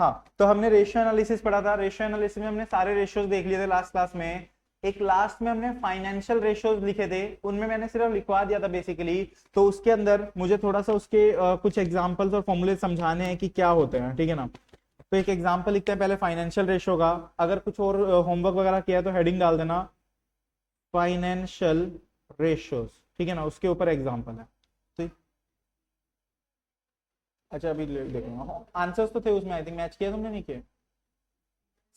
हाँ, तो हमने रेशियो एनालिसिस पढ़ा था। रेशियो एनालिसिस में हमने सारे रेशियोज देख लिए थे लास्ट क्लास में। एक लास्ट में हमने फाइनेंशियल रेशियोज लिखे थे, उनमें मैंने सिर्फ लिखवा दिया था बेसिकली। तो उसके अंदर मुझे थोड़ा सा उसके कुछ एग्जांपल्स और फॉर्मूले समझाने हैं कि क्या होते हैं, ठीक है ना। तो एक एग्जांपल लिखते हैं पहले फाइनेंशियल रेशियो का। अगर कुछ और होमवर्क वगैरह किया है तो हेडिंग डाल देना फाइनेंशियल रेशियोज, ठीक है ना, उसके ऊपर एग्जांपल है। ठीक, अच्छा अभी देखूंगा आंसर्स तो थे उसमें, आई थिंक मैच किया तुमने, नहीं किया।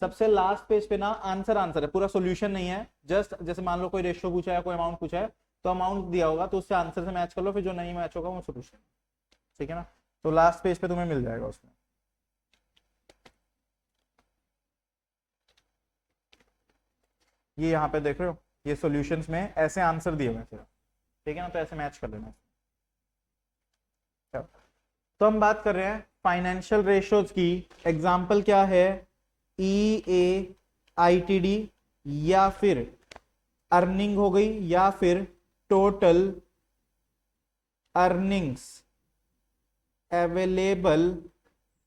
सबसे लास्ट पेज पे ना आंसर है, पूरा सॉल्यूशन नहीं है। जस्ट जैसे मान लो कोई रेशियो पूछा है, कोई अमाउंट पूछा है, तो अमाउंट दिया होगा तो उससे आंसर से मैच कर लो, फिर जो नहीं मैच होगा वो सॉल्यूशन, ठीक है ना। तो लास्ट पेज पे तुम्हें मिल जाएगा उसमें। ये यहाँ पे देख रहे हो, ये सॉल्यूशंस में ऐसे आंसर दिए हुए हैं सिर्फ, ठीक है ना, तो ऐसे मैच कर लेना। तो हम बात कर रहे हैं फाइनेंशियल रेशियोज की। एग्जांपल क्या है, ई ए आई टी डी, या फिर अर्निंग हो गई, या फिर total earnings available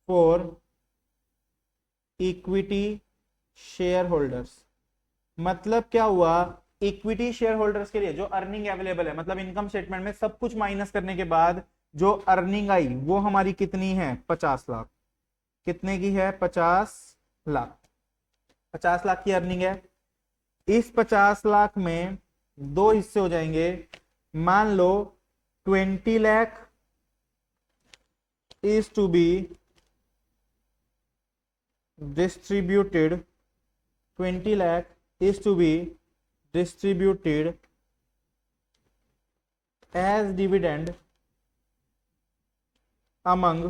for equity share holders. मतलब क्या हुआ, इक्विटी शेयर होल्डर्स के लिए जो अर्निंग अवेलेबल है, मतलब इनकम स्टेटमेंट में सब कुछ माइनस करने के बाद जो अर्निंग आई वो हमारी कितनी है, 50 लाख। कितने की है, 50 लाख। 50 लाख की अर्निंग है। इस 50 लाख में दो हिस्से हो जाएंगे। मान लो 20 lakh is to be distributed, 20 lakh is to be distributed as dividend among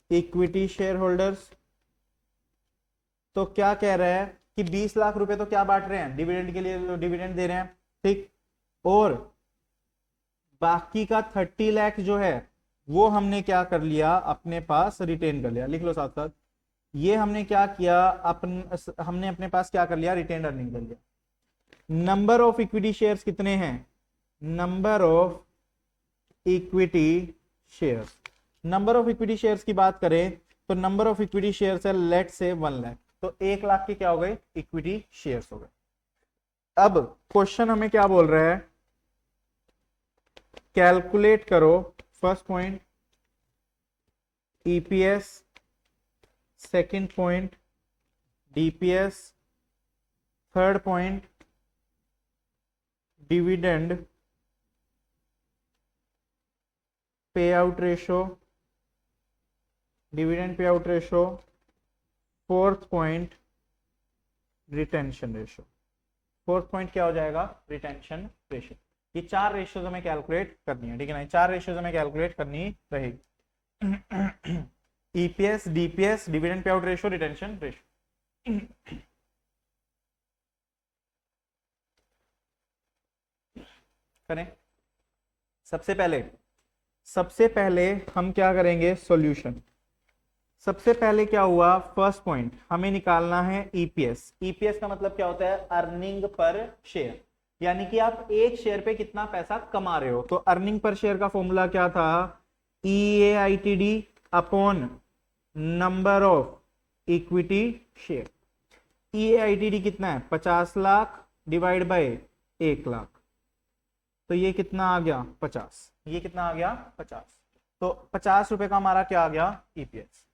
equity shareholders। तो क्या कह रहा है कि 20 लाख रुपए तो क्या बांट रहे हैं, डिविडेंड के लिए डिविडेंड दे रहे हैं, ठीक। और बाकी का 30 लाख जो है वो हमने क्या कर लिया, अपने पास रिटेन कर लिया। लिख लो साथ साथ, ये हमने क्या किया, हमने अपने पास क्या कर लिया, रिटेन अर्निंग कर लिया। नंबर ऑफ इक्विटी शेयर्स कितने हैं, number of equity shares. Number of equity shares की बात करें तो नंबर ऑफ इक्विटी शेयर्स है लेट से 1 लाख, तो 1 लाख के क्या हो गए, इक्विटी शेयर्स हो गए। अब क्वेश्चन हमें क्या बोल रहा है, कैलकुलेट करो first point EPS, second point DPS, third point dividend pay out ratio, dividend pay out ratio, fourth point retention ratio. Fourth point क्या हो जाएगा, रिटेंशन रेशो। ये 4 रेशियोज हमें कैलकुलेट करनी है, ठीक है ना, 4 रेशियोज हमें कैलकुलेट करनी रहेगी। EPS, DPS, dividend pay out ratio, retention ratio. करें। सबसे पहले हम क्या करेंगे, सॉल्यूशन। सबसे पहले क्या हुआ, फर्स्ट पॉइंट हमें निकालना है ईपीएस। ईपीएस का मतलब क्या होता है, अर्निंग पर शेयर, यानी कि आप एक शेयर पे कितना पैसा कमा रहे हो। तो अर्निंग पर शेयर का फॉर्मूला क्या था, EAITD upon number of equity share. EAITD कितना है, 50 लाख डिवाइड बाय 1 लाख, तो ये कितना आ गया, 50। ये कितना आ गया, 50। तो 50 रुपए का हमारा क्या आ गया, ईपीएस।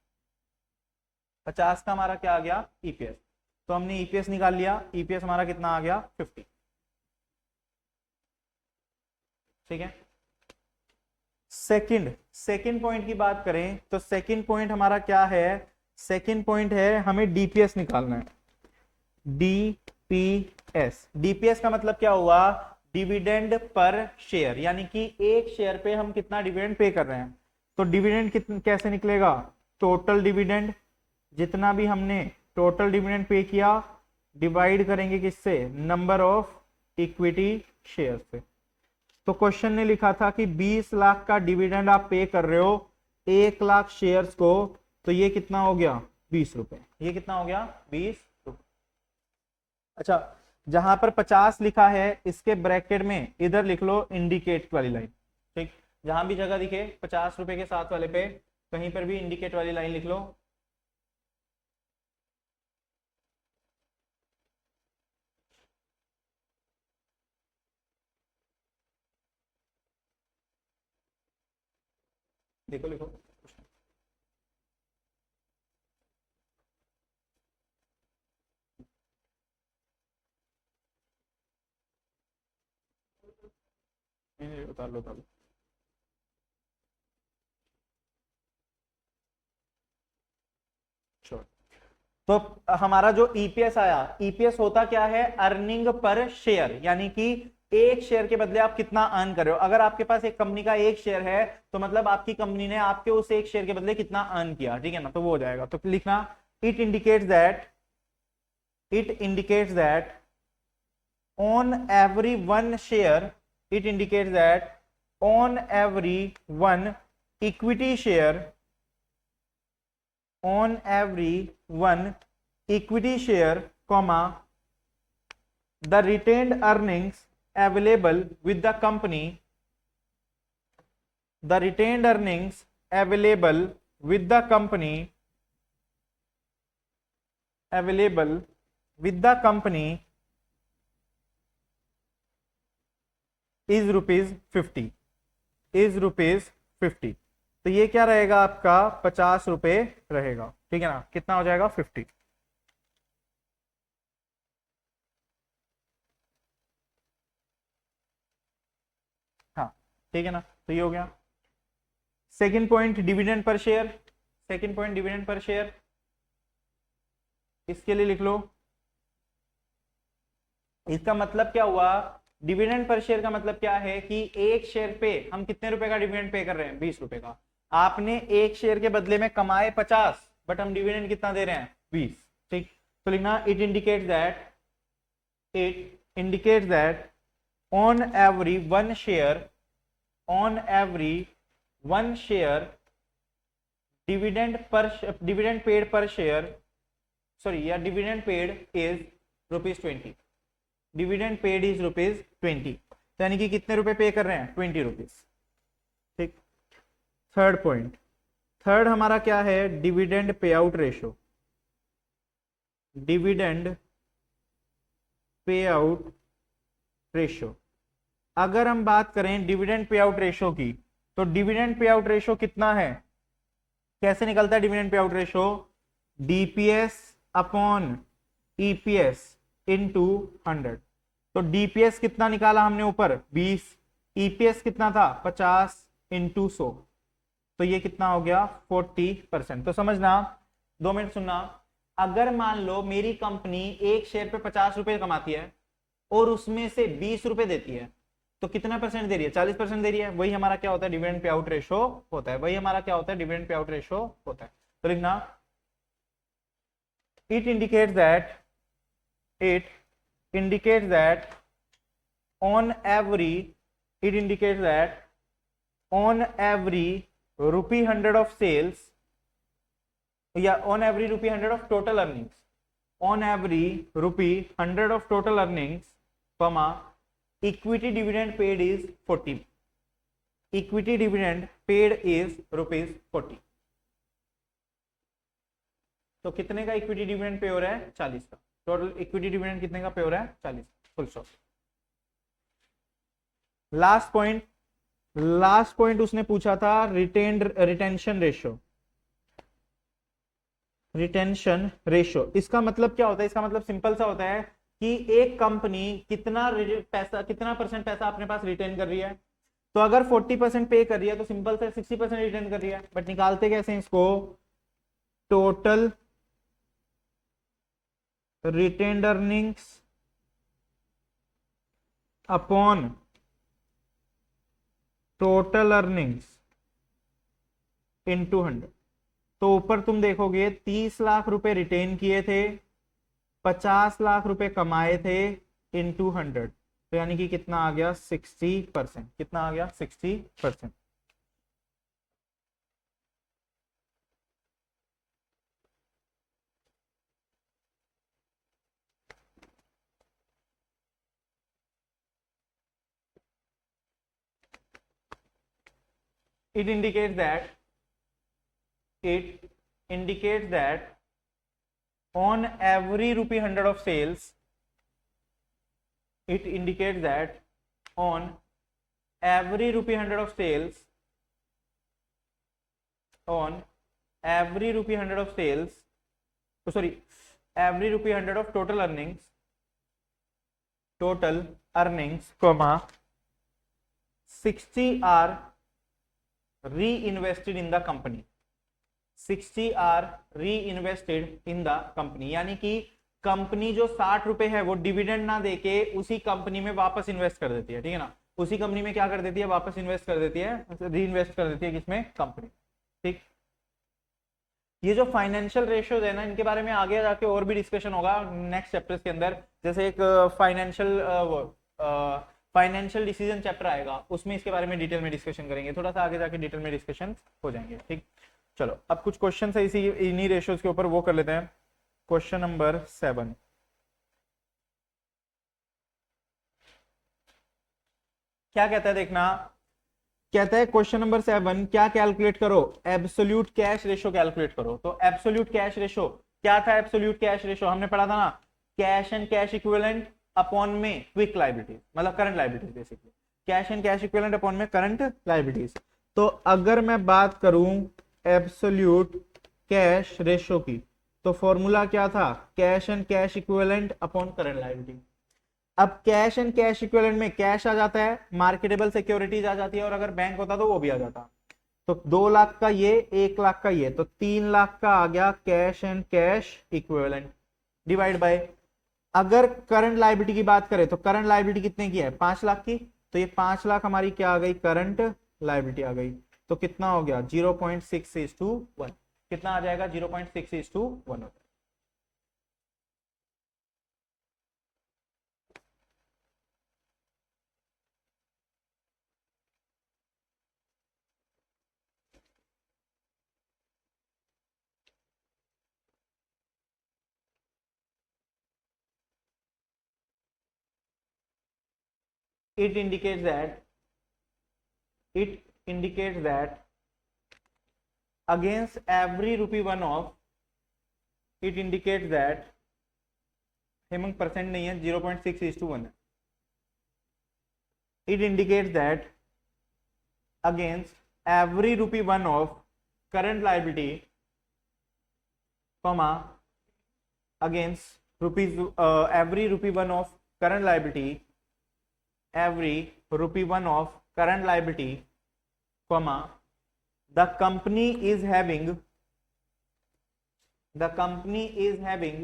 50 का हमारा क्या आ गया, ईपीएस। तो हमने ईपीएस निकाल लिया, ईपीएस हमारा कितना आ गया, 50, ठीक है। सेकंड पॉइंट की बात करें तो सेकंड पॉइंट हमारा क्या है, सेकंड पॉइंट है हमें डीपीएस निकालना है। डीपीएस का मतलब क्या हुआ, डिविडेंड पर शेयर, यानी कि एक शेयर पे हम कितना डिविडेंड पे कर रहे हैं। तो डिविडेंड कैसे निकलेगा, टोटल डिविडेंड, जितना भी हमने टोटल डिविडेंड पे किया डिवाइड करेंगे किससे, नंबर ऑफ इक्विटी शेयर से। तो क्वेश्चन ने लिखा था कि 20 लाख का डिविडेंड आप पे कर रहे हो 1 लाख शेयर्स को, तो ये कितना हो गया, 20 रुपए। ये कितना हो गया, 20 रुपए। अच्छा, जहां पर 50 लिखा है इसके ब्रैकेट में इधर लिख लो इंडिकेट वाली लाइन, ठीक। जहां भी जगह दिखे 50 रुपए के साथ वाले पे कहीं पर भी इंडिकेट वाली लाइन लिख लो। देखो लिखो। उतार लो उतार लो। Sure. तो हमारा जो ईपीएस आया, ईपीएस होता क्या है, अर्निंग पर शेयर, यानी कि एक शेयर के बदले आप कितना अर्न कर रहे हो। अगर आपके पास एक कंपनी का एक शेयर है तो मतलब आपकी कंपनी ने आपके उस एक शेयर के बदले कितना अर्न किया, ठीक है ना, तो वो हो जाएगा। तो लिखना it indicates that on every one share, it indicates that on every one equity share, on every one equity share, comma, the retained earnings available with the company, the retained earnings available with the company, available with the company is ₹50, is ₹50। तो ये क्या रहेगा आपका, ₹50 रहेगा, ठीक है ना। कितना हो जाएगा, 50। हाँ ठीक है ना, तो ये हो गया। Second point dividend per share, second point dividend per share, इसके लिए लिख लो। इसका मतलब क्या हुआ, डिविडेंड पर शेयर का मतलब क्या है कि एक शेयर पे हम कितने रुपए का डिविडेंड पे कर रहे हैं, ₹20 का। आपने एक शेयर के बदले में कमाए 50, बट हम डिविडेंड कितना दे रहे हैं, 20। ठीक, तो लिखना it indicates that, it indicates that on every one share, on every one share, dividend paid per share, sorry, yeah, dividend paid is ₹20, dividend paid is ₹20, यानी कि कितने रुपए पे कर रहे हैं, ₹20। ठीक, थर्ड पॉइंट, थर्ड हमारा क्या है, dividend pay out ratio, dividend pay out ratio. अगर हम बात करें डिविडेंड पे आउट रेशो की, तो डिविडेंड पे आउट रेशो कितना है, कैसे निकलता है dividend pay out ratio, DPS upon EPS into 100। तो डीपीएस कितना निकाला हमने ऊपर, 20, ईपीएस कितना था, 50 इंटू 100, तो ये कितना हो गया, 40%। तो समझना, 2 मिनट सुनना, अगर मान लो मेरी कंपनी एक शेयर पे ₹50 कमाती है और उसमें से ₹20 देती है, तो कितना परसेंट दे रही है, 40% दे रही है। वही हमारा क्या होता है, डिविडेंड पे आउट रेशो होता है, वही हमारा क्या होता है, डिविडेंड पे आउट रेशो होता है। तो लिखना it indicates that, it indicates that on every, it indicates that on every ₹100 of sales, या on every ₹100 of total earnings, on every ₹100 of total earnings, comma, equity dividend paid is 40, equity dividend paid is ₹40। तो कितने का equity dividend pay हो रहा है, 40 का। Total equity dividend कितने का पे हो रहा है, 40, full stop. Last point, last point उसने पूछा था रिटेंशन रेशियो, रिटेंशन रेशियो। इसका मतलब क्या होता है, इसका मतलब सिंपल सा होता है कि एक कंपनी कितना पैसा, कितना परसेंट पैसा अपने पास रिटेन कर रही है। तो अगर 40% पे कर रही है तो सिंपल से 60% रिटेन कर रही है। बट निकालते कैसे हैं इसको, total retained earnings upon total earnings into 100। तो ऊपर तुम देखोगे 30 लाख रुपए रिटेन किए थे, 50 लाख रुपए कमाए थे, इनटू 100, तो यानी कि कितना आ गया, 60%। कितना आ गया, 60%। It indicates that it indicates that on every rupee 100 of sales, it indicates that on every rupee 100 of sales, on every rupee 100 of sales, oh sorry, every rupee 100 of total earnings, comma 60 are reinvested in the company, 60 are reinvested in the company, यानी कि company जो 60 रुपए है वो dividend ना देके उसी company में वापस इन्वेस्ट कर देती है, ठीक है ना, उसी कंपनी में क्या कर देती है, वापस इन्वेस्ट कर देती है, रीइन्वेस्ट कर देती है, किसमें, कंपनी, ठीक। ये जो फाइनेंशियल रेशियोज है ना, इनके बारे में आगे जाके और भी डिस्कशन होगा नेक्स्ट चैप्टर्स के अंदर, जैसे एक फाइनेंशियल डिसीजन चैप्टर आएगा, उसमें इसके बारे में डिटेल में डिस्कशन करेंगे, थोड़ा सा आगे जाके डिटेल में डिस्कशन हो जाएंगे, ठीक। चलो अब कुछ क्वेश्चन है इसी इन्हीं रेशियोज के ऊपर, वो कर लेते हैं। क्वेश्चन नंबर 7, क्या कहता है देखना, कहता है क्वेश्चन नंबर 7, क्या कैलकुलेट करो, एब्सोल्यूट कैश रेशो कैलकुलेट करो। तो एब्सोल्यूट कैश रेशो क्या था, एब्सोल्यूट कैश रेशो हमने पढ़ा था ना, cash and cash equivalent upon में क्विक लायबिलिटीज, मतलब current liabilities, basically cash and cash equivalent upon में करंट लायबिलिटीज। तो अगर मैं बात करूं एब्सोल्यूट कैश रेशो की, तो फॉर्मूला क्या था, cash and cash equivalent upon current liability. अब कैश एंड कैश इक्विवेलेंट में कैश आ जाता है, मार्केटेबल सिक्योरिटीज आ जाती है, और अगर बैंक होता तो वो भी आ जाता। तो 2 लाख का ये, 1 लाख का ये, तो 3 लाख का आ गया cash and cash equivalent, divide by, अगर करंट लायबिलिटी की बात करें तो करंट लायबिलिटी कितने की है, 5 लाख की, तो ये 5 लाख हमारी क्या आ गई, करंट लायबिलिटी आ गई। तो कितना हो गया, 0.6:1, कितना आ जाएगा, 0.6:1 होता है। it indicates that against every rupee one off, it indicates that Hemang percent नहीं है, 0.6:1 है। it indicates that against every rupee one of current liability, comma against every rupee one of current liability, every rupee one of current liability, comma the company is having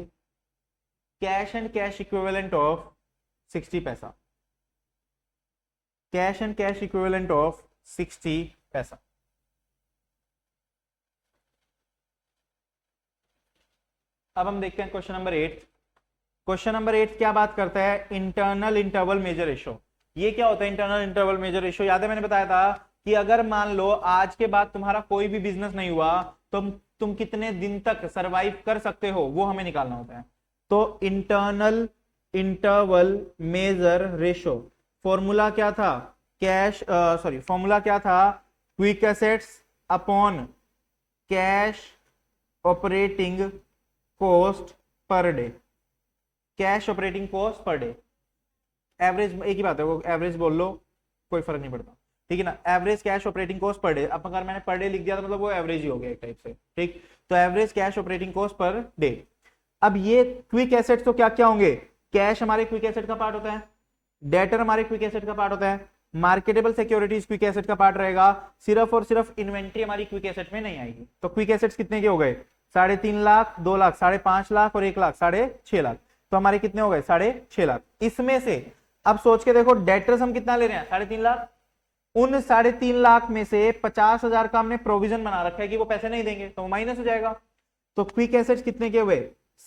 cash and cash equivalent of 60 पैसा, cash and cash equivalent of 60 पैसा। अब हम देखते हैं question number 8। Question number 8 क्या बात करता है, इंटरनल इंटरवल मेजर रेशो। ये क्या होता है इंटरनल इंटरवल मेजर रेशो, याद है मैंने बताया था कि अगर मान लो आज के बाद तुम्हारा कोई भी बिजनेस नहीं हुआ तो तुम कितने दिन तक सरवाइव कर सकते हो, वो हमें निकालना होता है। तो internal interval measure ratio formula क्या था, फॉर्मूला क्या था, quick assets upon cash operating cost per day, cash operating cost per day, average एक ही बात है, वो एवरेज बोल लो कोई फर्क नहीं पड़ता, ठीक है ना, average cash operating cost per day. अब अगर मैंने पर डे लिख दिया तो मतलब वो एवरेज ही हो गया एक टाइप से, ठीक। तो average cash operating cost per day. अब ये क्विक एसेट्स तो क्या क्या होंगे, कैश हमारे क्विक एसेट का पार्ट होता है, डेटर हमारे क्विक एसेट का पार्ट होता है, मार्केटेबल सिक्योरिटीज क्विक एसेट का पार्ट रहेगा, सिर्फ और सिर्फ इन्वेंट्री हमारी क्विक एसेट में नहीं आएगी। तो क्विक एसेट्स कितने के हो गए, 3.5 लाख, 2 लाख, 5.5 लाख और 1 लाख, 6.5 लाख। तो हमारे कितने हो गए, 6.5 लाख। इसमें से अब सोच के देखो डेटर्स हम कितना ले रहे हैं, 3.5 लाख। उन 3.5 लाख में से 50,000 का हमने प्रोविजन बना रखा है कि वो पैसे नहीं देंगे, तो माइनस हो जाएगा। तो क्विक एसेट्स कितने के हुए,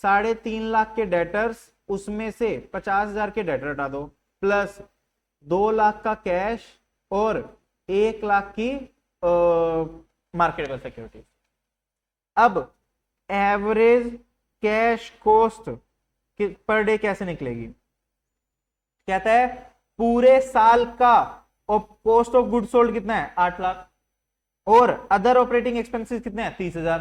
3.5 लाख के डेटर्स, उसमें से 50,000 के डेटर हटा दो, प्लस 2 लाख का कैश और 1 लाख की मार्केटेबल सिक्योरिटी। अब average cash cost per day कैसे निकलेगी, कहता है पूरे साल का कॉस्ट ऑफ गुड सोल्ड कितना है, 8 लाख। और अदर ऑपरेटिंग एक्सपेंसेस कितने हैं 30,000।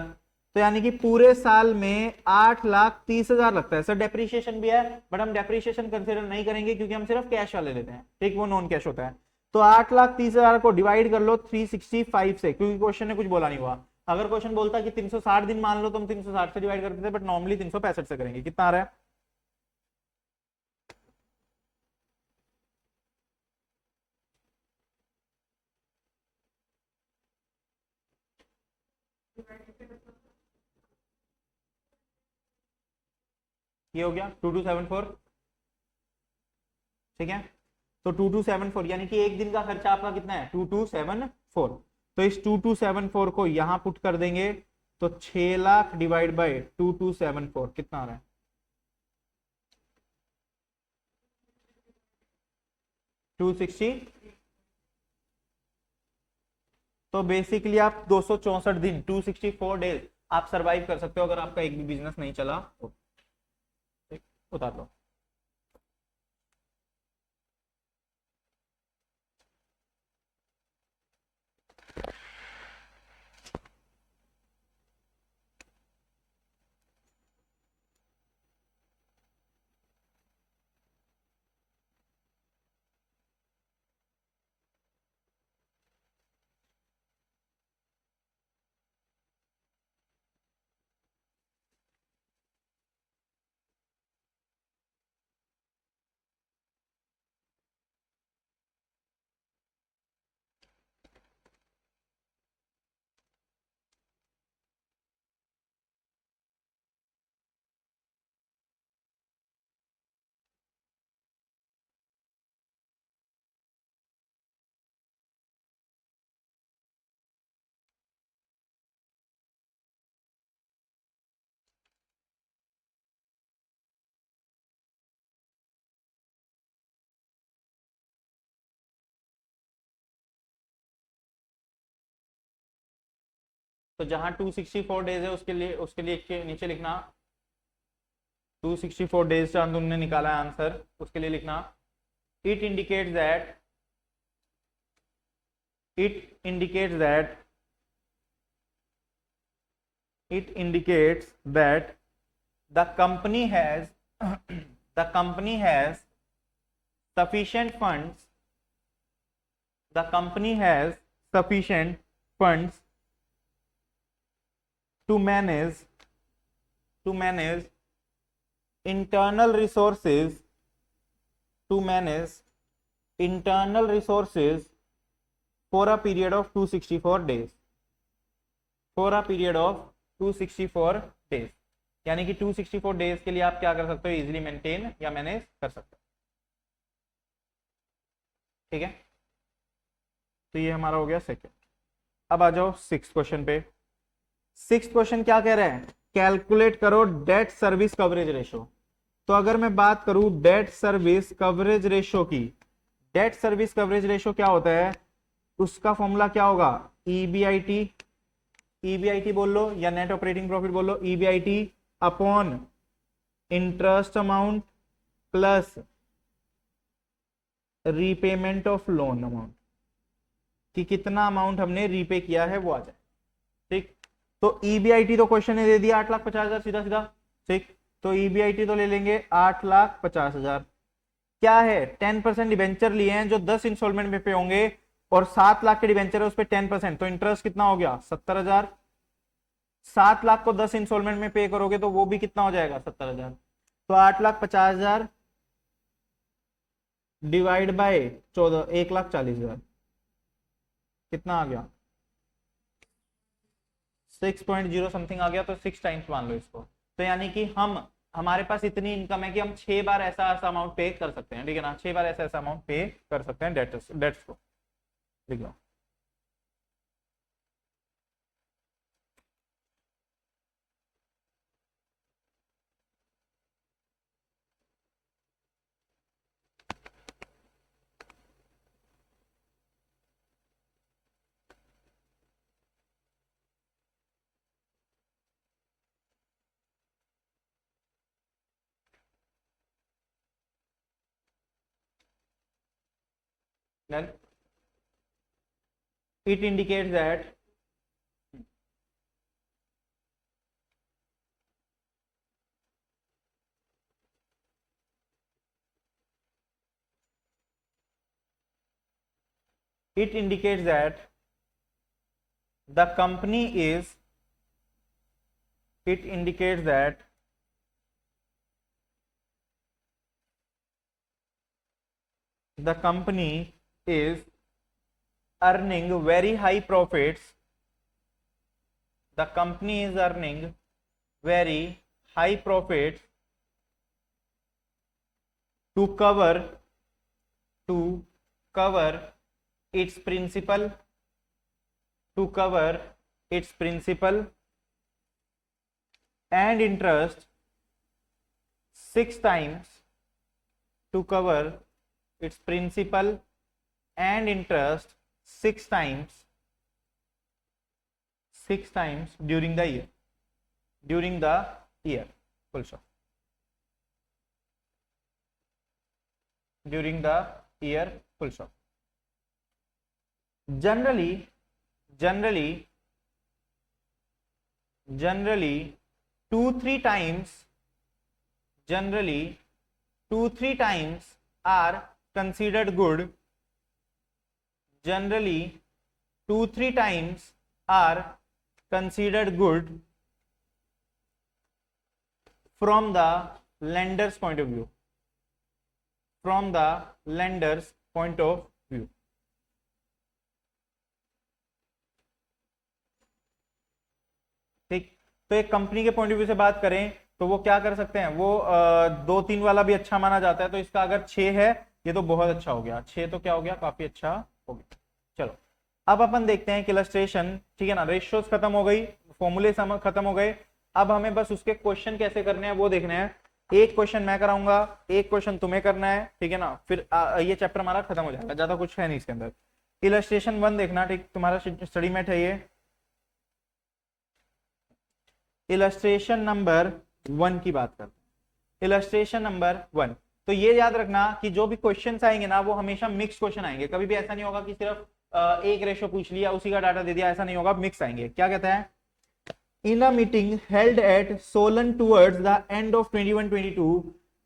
तो यानी कि पूरे साल में 8,30,000 लगता है। सर डेप्रीशिएशन भी है, बट हम डेप्रीशिएशन कंसिडर नहीं करेंगे क्योंकि हम सिर्फ कैश वाले लेते हैं, ठीक, वो नॉन कैश होता है। तो 8,30,000 को डिवाइड कर लो 365 से, क्योंकि क्वेश्चन ने कुछ बोला नहीं हुआ। अगर क्वेश्चन बोलता कि 360 दिन मान लो तो हम 360 से डिवाइड करते थे, बट नॉर्मली 365 से करेंगे। कितना आ रहा है? ये हो गया 2274, ठीक है। तो 2274 यानी कि एक दिन का खर्चा आपका कितना है 2274। तो इस 2274 को यहां पुट कर देंगे तो 6 लाख डिवाइड बाय 2274 कितना आ रहा है? 260। तो बेसिकली आप 264 दिन 264 डेज आप सरवाइव कर सकते हो अगर आपका एक भी बिजनेस नहीं चला तो। ठीक, उतार लो। तो जहां 264 डेज है उसके लिए नीचे लिखना 264 डेज चांद ने निकाला है आंसर, उसके लिए लिखना it indicates that it indicates that it indicates that the company has the company has sufficient funds the company has sufficient funds to manage internal resources to manage internal resources for a period of 264 days for a period of 264 days। यानी कि 264 days के लिए आप क्या कर सकते हो, easily maintain या मैनेज कर सकते हो। ठीक है, तो ये हमारा हो गया सेकंड। अब आ जाओ सिक्स क्वेश्चन पे। सिक्स क्वेश्चन क्या कह रहे हैं, कैलकुलेट करो डेट सर्विस कवरेज रेशो। तो अगर मैं बात करूं डेट सर्विस कवरेज रेशो की, डेट सर्विस कवरेज रेशो क्या होता है, उसका फॉर्मूला क्या होगा, ईबीआईटी, ईबीआईटी बोल लो या नेट ऑपरेटिंग प्रॉफिट बोल लो, EBIT upon interest amount plus repayment of loan amount, कि कितना अमाउंट हमने रीपे किया है वो आ जाए। ठीक, तो ईबीआईटी तो क्वेश्चन ने दे दिया 8,50,000 सीधा सीधा। ठीक, तो ईबीआईटी तो ले लेंगे 8,50,000। क्या है 10% डिबेंचर लिए हैं जो 10 इंस्टॉलमेंट में पे होंगे, और 7 लाख के डिबेंचर है उस पर 10%, तो इंटरेस्ट कितना हो गया 70,000। 7 लाख को 10 इंस्टॉलमेंट में पे करोगे तो वो भी कितना हो जाएगा 70,000। तो 8,50,000 डिवाइड बाय 14, 1,40,000 कितना आ गया 6.0 समथिंग आ गया। तो 6 टाइम्स मान लो इसको। तो यानी कि हमारे पास इतनी इनकम है कि हम 6 बार ऐसा ऐसा अमाउंट पे कर सकते हैं, ठीक है ना, 6 बार ऐसा ऐसा अमाउंट पे कर सकते हैं डेट्स को। लिख लो। Then it indicates that it indicates that the company is it indicates that the company is earning very high profits. The company is earning very high profits to cover its principal and interest 6 times, to cover its principal and interest 6 times during the year, full stop. During the year, full stop. Generally 2-3 times are considered good. Generally 2-3 times are considered good from the lender's point of view. ठीक, तो एक company के point of view से बात करें तो वो क्या कर सकते हैं, वो 2-3 वाला भी अच्छा माना जाता है, तो इसका अगर 6 है ये तो बहुत अच्छा हो गया, 6 तो क्या हो गया, काफी अच्छा हो गया। चलो अब अपन देखते हैं इलस्ट्रेशन, ठीक है ना, रेशियोज खत्म हो गई, फॉर्मूले खत्म हो गए, अब हमें बस उसके क्वेश्चन कैसे करने हैं वो देखने हैं। एक क्वेश्चन मैं कराऊंगा, एक क्वेश्चन तुम्हें करना है, ठीक है ना, फिर ये चैप्टर हमारा खत्म हो जाएगा, ज्यादा कुछ है नहीं इसके अंदर। इलस्ट्रेशन 1 देखना, ठीक, तुम्हारा स्टडी मेट है ये। इलस्ट्रेशन नंबर 1 की बात करते हैं। इलस्ट्रेशन नंबर 1, तो ये याद रखना कि जो भी क्वेश्चंस आएंगे ना वो हमेशा मिक्स क्वेश्चन आएंगे, कभी भी ऐसा नहीं होगा कि सिर्फ एक रेशो पूछ लिया उसी का डाटा दे दिया, ऐसा नहीं होगा, मिक्स आएंगे। क्या कहता है, in a meeting held at Solan towards the end of 21-22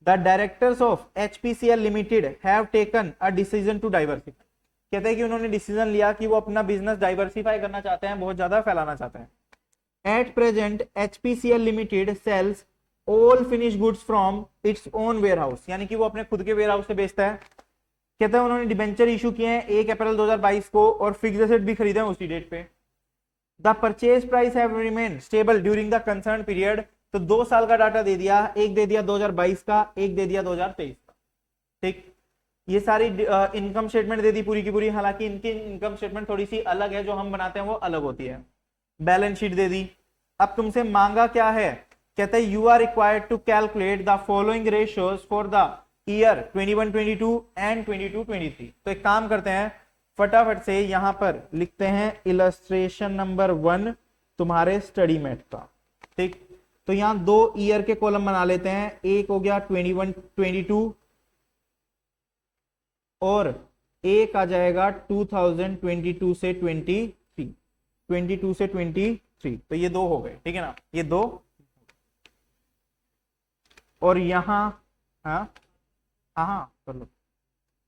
the directors of HPCL limited have taken a decision to diversify. कहते हैं कि उन्होंने डिसीजन लिया कि वो अपना बिजनेस डाइवर्सिफाई करना चाहते हैं, बहुत ज्यादा फैलाना चाहते हैं। At present, HPCL Limited sells all finished goods from its own warehouse, यानी कि वो अपने खुद के वेयर हाउस से बेचता है। कहता है उन्होंने डिबेंचर इशू किए हैं 1 अप्रैल 2022 को और फिक्स्ड एसेट भी खरीदे हैं उसी डेट पे। The purchase price have remained stable during the concern period, तो 2 साल का डाटा दे दिया, एक दे दिया 2022 का, एक दे दिया 2023 का। ठीक, ये सारी इनकम स्टेटमेंट दे दी पूरी की पूरी, हालांकि इनकी इनकम स्टेटमेंट थोड़ी सी अलग है, जो हम बनाते हैं वो अलग होती है। बैलेंस शीट दे दी। अब तुमसे मांगा क्या है, कहते हैं you are required to calculate the following ratios for the year 21-22 and 22-23। तो एक काम करते हैं, फटाफट से यहां पर लिखते हैं इलस्ट्रेशन नंबर 1 तुम्हारे स्टडी मेट का। ठीक, तो यहां 2 ईयर के कॉलम बना लेते हैं, एक हो गया 21-22 और एक आ जाएगा 2022 से 23, तो ये 2 हो गए, ठीक है ना, ये 2। और यहां कर लो,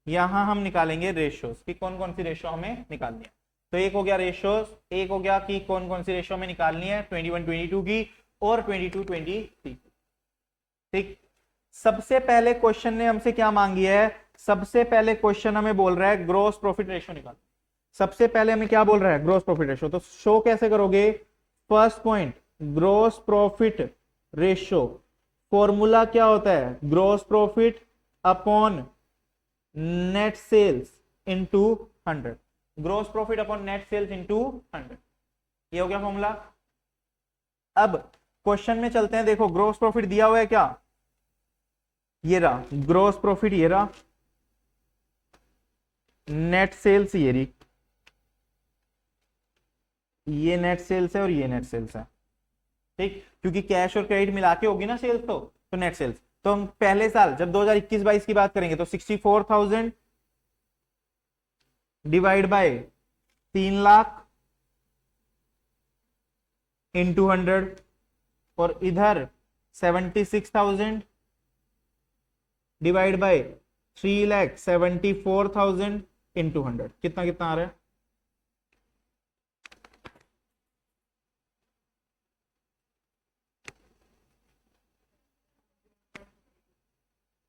यहां हम निकालेंगे रेशियोज कि कौन कौन सी रेशियो हमें निकालनी है। तो एक हो गया रेशियोज, एक हो गया कि कौन कौन सी रेशियो हमें निकालनी है 21-22 की और 22-23। ठीक, सबसे पहले क्वेश्चन ने हमसे क्या मांगी है, सबसे पहले क्वेश्चन हमें बोल रहा है ग्रॉस प्रॉफिट रेशियो निकाल। सबसे पहले हमें क्या बोल रहा है, ग्रॉस प्रॉफिट रेशियो। तो शो कैसे करोगे, first point gross profit ratio, formula क्या होता है, gross profit upon net sales into 100, gross profit upon net sales into 100, ये हो गया फॉर्मूला। अब क्वेश्चन में चलते हैं, देखो ग्रॉस प्रॉफिट दिया हुआ है क्या, ये रहा ग्रॉस प्रॉफिट, ये रहा नेट सेल्स, ये रही, ये नेट सेल्स है और ये नेट सेल्स है। ठीक, क्योंकि कैश और क्रेडिट मिला के होगी ना सेल्स, तो नेट सेल्स। तो हम पहले साल जब 2021-22 की बात करेंगे तो 64,000 डिवाइड बाय 3 लाख इंटू 100, और इधर 76,000 डिवाइड बाय 3,74,000 इंटू 100, कितना कितना आ रहा है?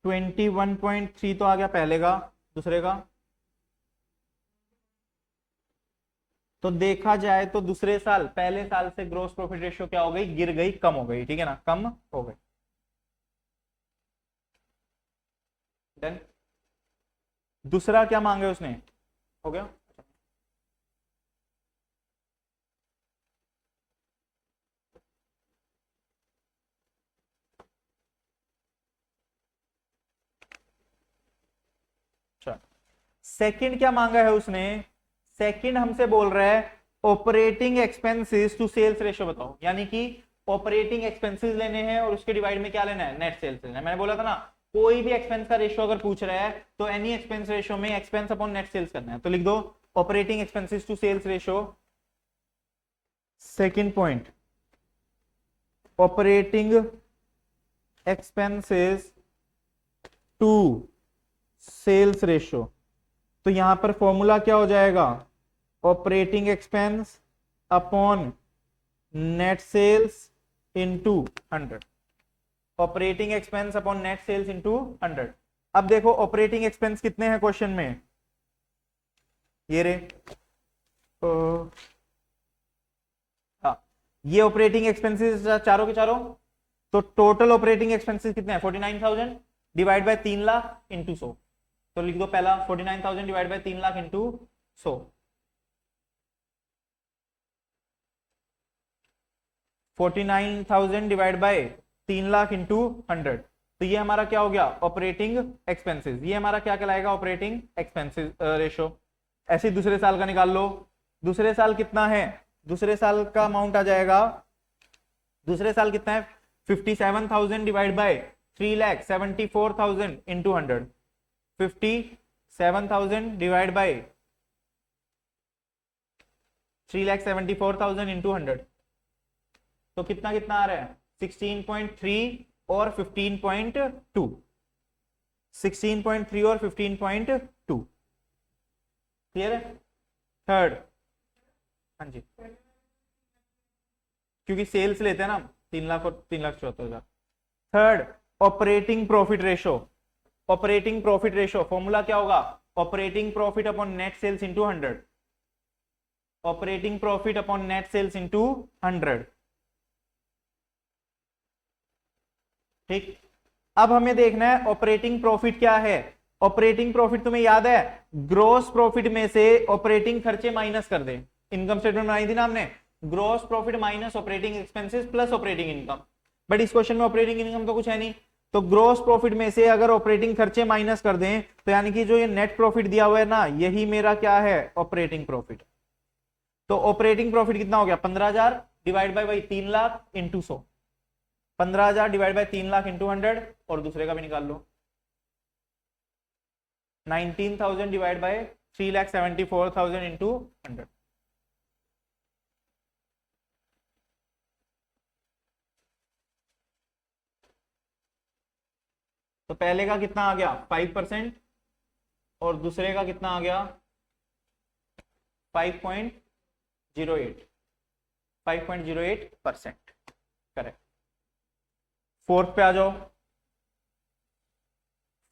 21.3 तो आ गया पहले का, दूसरे का तो देखा जाए तो दूसरे साल पहले साल से ग्रोस प्रॉफिट रेशियो क्या हो गई? गिर गई, कम हो गई, ठीक है ना, कम हो गई। देन दूसरा क्या मांगे उसने? हो गया। अच्छा, सेकंड क्या मांगा है उसने? सेकंड हमसे बोल रहा है operating expenses to sales ratio बताओ, यानी कि ऑपरेटिंग एक्सपेंसेस लेने हैं और उसके डिवाइड में क्या लेना है? नेट सेल्स लेना है। मैंने बोला था ना, कोई भी एक्सपेंस का रेशियो अगर पूछ रहा है तो एनी एक्सपेंस रेशियो में एक्सपेंस अपॉन नेट सेल्स करना है। तो लिख दो operating expenses to sales ratio. Second point, operating expenses to sales ratio. तो यहां पर फॉर्मूला क्या हो जाएगा? Operating expense upon net sales into 100। Operating expense upon net sales into 100। अब देखो ऑपरेटिंग एक्सपेंस कितने हैं क्वेश्चन में? ये रे, हाँ, ये ऑपरेटिंग एक्सपेंसेस चारों के चारों। तो टोटल ऑपरेटिंग एक्सपेंसेस कितने हैं? 49,000 डिवाइड बाय 3 लाख इंटू 100। तो लिख दो पहला 49,000 divide by 3 lakh into 100। 49,000 divide by 3 lakh into 100। तो ये हमारा क्या हो गया? Operating expenses. ये हमारा क्या कहलाएगा? Operating expenses ratio. ऐसे दूसरे साल का निकाल लो। दूसरे साल कितना है? दूसरे साल का अमाउंट आ जाएगा, दूसरे साल कितना है? 57,000 divide by 3,74,000 into 100। 57,000 divide by 3,74,000 into 100। तो कितना कितना आ रहा है? 16.3 और 15.2। 16.3 और 15.2। क्लियर है? थर्ड, हाँ जी, क्योंकि सेल्स लेते हैं ना 3 लाख और 3,74,000। Third, operating profit ratio. Operating profit ratio formula क्या होगा? Operating profit upon net sales into 100। Operating profit upon net sales into 100। ठीक, अब हमें देखना है ऑपरेटिंग प्रॉफिट क्या है। ऑपरेटिंग प्रॉफिट तुम्हें याद है, ग्रोस प्रॉफिट में से ऑपरेटिंग खर्चे माइनस कर दे। इनकम स्टेटमेंट बनाई थी ना हमने, gross profit minus operating expenses plus operating income. But इस क्वेश्चन में ऑपरेटिंग इनकम तो कुछ है नहीं, तो ग्रोस प्रॉफिट में से अगर ऑपरेटिंग खर्चे माइनस कर दें तो यानी कि जो ये नेट प्रॉफिट दिया हुआ है ना, यही मेरा क्या है? Operating profit. तो ऑपरेटिंग प्रॉफिट कितना हो गया? 15,000 divide by 3 lakh into 100। 15,000 divide by 3 lakh into 100। और दूसरे का भी निकाल लो, 19,000 डिवाइड बाय 3,74,000 इंटू 100। तो पहले का कितना आ गया? 5%। और दूसरे का कितना आ गया? 5.08। 5.08%। करेक्ट। फोर्थ पे आ जाओ।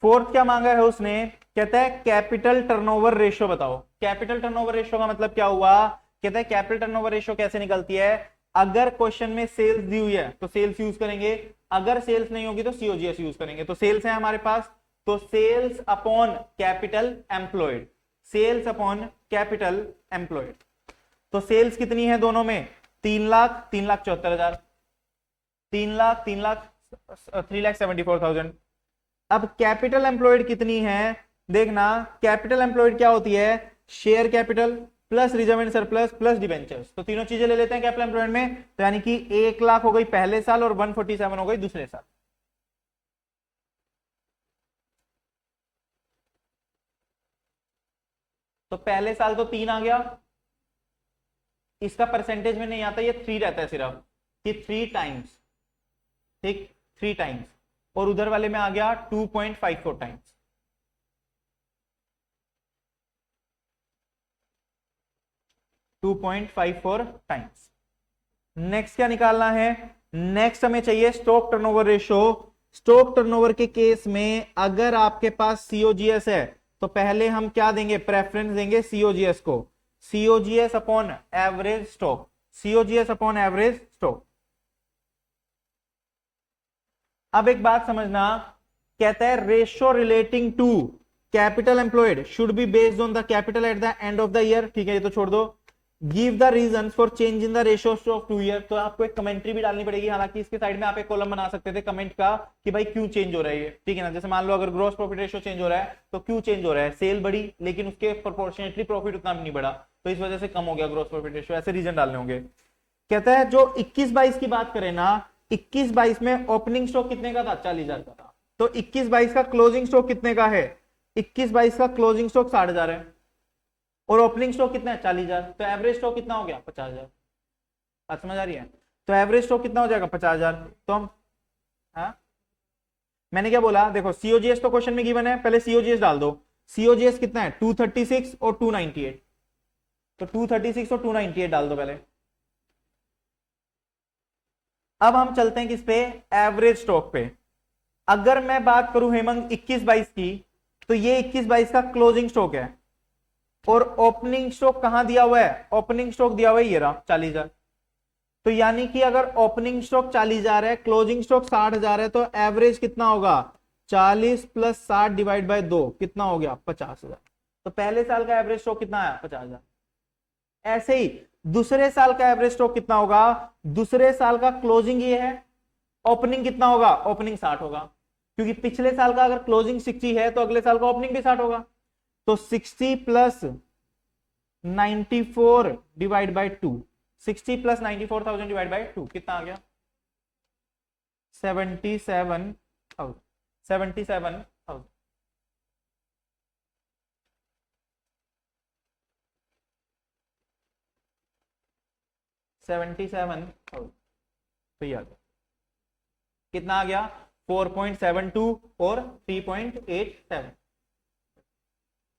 फोर्थ क्या मांगा है उसने? कहता है कैपिटल टर्नओवर रेशियो बताओ। कैपिटल टर्नओवर रेशियो का मतलब क्या हुआ? कहता है कैपिटल टर्नओवर रेशियो कैसे निकलती है? अगर क्वेश्चन में सेल्स दी हुई है तो सेल्स यूज करेंगे, अगर सेल्स नहीं होगी तो सीओजीएस यूज करेंगे। तो सेल्स है हमारे पास, तो sales upon capital employed. Sales upon capital employed. तो सेल्स कितनी है दोनों में? 3 लाख, 3,74,000। 3 लाख, 3,74,000। अब कैपिटल एम्प्लॉयड कितनी है? देखना, कैपिटल एम्प्लॉयड क्या होती है? Share capital plus reserve and surplus plus debentures. तो तीनों चीजें ले लेते हैं कैपिटल एम्प्लॉयड में, तो यानी कि 1 लाख हो गई पहले साल और 147 हो गई दूसरे साल। तो पहले साल तो 3 आ गया, इसका परसेंटेज में नहीं आता, ये 3 रहता है सिर्फ, कि 3 टाइम्स। ठीक, 3 टाइम्स। और उधर वाले में आ गया 2.54 टाइम्स। 2.54 टाइम्स। नेक्स्ट क्या निकालना है, नेक्स्ट हमें चाहिए stock turnover ratio. Stock turnover के केस में अगर आपके पास सीओजीएस है तो पहले हम क्या देंगे, प्रेफरेंस देंगे सीओजीएस को, COGS upon average stock, COGS upon average stock. अब एक बात समझना, कहता है ratio relating to capital employed should be based on the capital at the end of the year. ठीक है, ये तो छोड़ दो। Give the reason for change in the ratio of 2 year, तो आपको एक कमेंट्री भी डालनी पड़ेगी। हालांकि इसके साइड में आप एक कॉलम बना सकते थे कमेंट का कि भाई क्यों चेंज हो रहा है ये, ठीक है ना। जैसे मान लो अगर ग्रॉस प्रॉफिट रेशो चेंज हो रहा है तो क्यों चेंज हो रहा है, सेल बढ़ी लेकिन उसके प्रोपोर्शनेटली प्रॉफिट उतना भी नहीं बढ़ा तो इस वजह से कम हो गया ग्रॉस प्रॉफिट रेशो, ऐसे रीजन डालने होंगे। कहता है जो 21-22 की बात करें ना, 21-22 में ओपनिंग स्टॉक कितने का था, 40,000 का था। तो 21-22 का क्लोजिंग स्टॉक कितने का है, 21-22 का क्लोजिंग स्टॉक 60,000 है और ओपनिंग स्टॉक कितना है, 40,000। तो एवरेज स्टॉक कितना हो गया, 50,000। बात समझ आ रही है। तो एवरेज स्टॉक कितना हो जाएगा, 50,000। तो हम, हाँ मैंने क्या बोला, देखो सीओजीएस तो क्वेश्चन में गिवन है, पहले सीओजीएस डाल दो। सीओजीएस कितना है, 236 और 298, तो 236 और 298 डाल दो पहले। अब हम चलते हैं किस पे, एवरेज स्टॉक पे। अगर मैं बात करूं हेमंत 21-22 की, तो ये 21-22 का क्लोजिंग स्टॉक है और ओपनिंग स्टॉक कहां दिया हुआ है, ओपनिंग स्टॉक दिया हुआ है ये रहा 40,000। तो यानी कि अगर ओपनिंग स्टॉक 40,000 है, क्लोजिंग स्टॉक 60,000 है, तो एवरेज कितना होगा, 40 + 60 डिवाइड बाय 2 कितना हो गया, 50,000। तो पहले साल का एवरेज स्टॉक कितना आया, 50,000। ऐसे ही दूसरे साल का एवरेज स्टॉक कितना होगा, दूसरे साल का क्लोजिंग ये है, ओपनिंग कितना होगा, ओपनिंग 60 होगा, क्योंकि पिछले साल का अगर क्लोजिंग 60 है तो अगले साल का ओपनिंग भी 60 होगा। तो 60 + 94 डिवाइड बाय 2, 60 + 94,000 डिवाइड बाय 2 कितना आ गया, 77,000, 77,000। 77,000। तो ये आ गया, कितना आ गया, 4.72 और 3.87,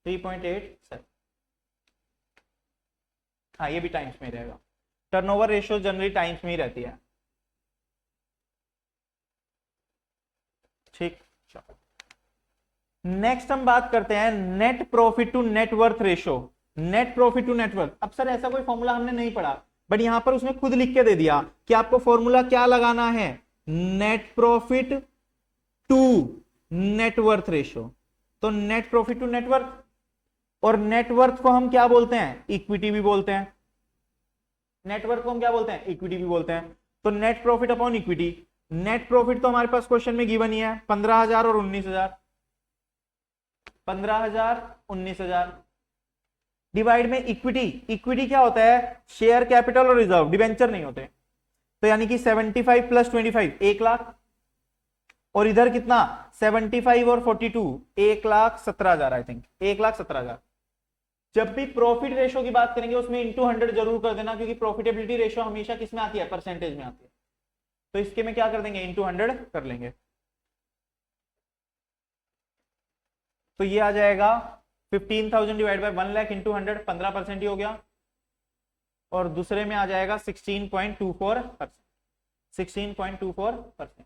3.87। हाँ ये भी टाइम्स में रहेगा, टर्नओवर रेशियो जनरली टाइम्स में ही रहती है। ठीक, नेक्स्ट हम बात करते हैं net profit to net worth ratio. Net profit to net worth, अब सर ऐसा कोई फॉर्मूला हमने नहीं पढ़ा, बट यहां पर उसने खुद लिख के दे दिया कि आपको फॉर्मूला क्या लगाना है, net profit to net worth ratio. तो नेट प्रॉफिट टू नेटवर्थ, और नेटवर्थ को हम क्या बोलते हैं, इक्विटी भी बोलते हैं। नेटवर्थ को हम क्या बोलते हैं, इक्विटी भी बोलते हैं। तो net profit upon equity, net profit तो हमारे पास क्वेश्चन में गिवन ही है, 15,000 और 19,000, 15,000 19,000 डिवाइड में इक्विटी। इक्विटी क्या होता है, शेयर कैपिटल और रिजर्व, डिवेंचर नहीं होते। तो यानी कि 75 + 25 1 लाख, और इधर कितना 75 और 42 1,17,000, आई थिंक 1,17,000। जब भी प्रॉफिट रेशो की बात करेंगे उसमें इंटू 100 जरूर कर देना, क्योंकि प्रॉफिटेबिलिटी रेशो हमेशा किस में आती है, परसेंटेज में आती है। तो इसके में क्या कर देंगे, इंटू 100 कर लेंगे। तो ये आ जाएगा 15,000 डिवाइड बाय 1 लाख इंटू 100, 15% ही हो गया। और दूसरे में आ जाएगा 16.24%, 16.24%।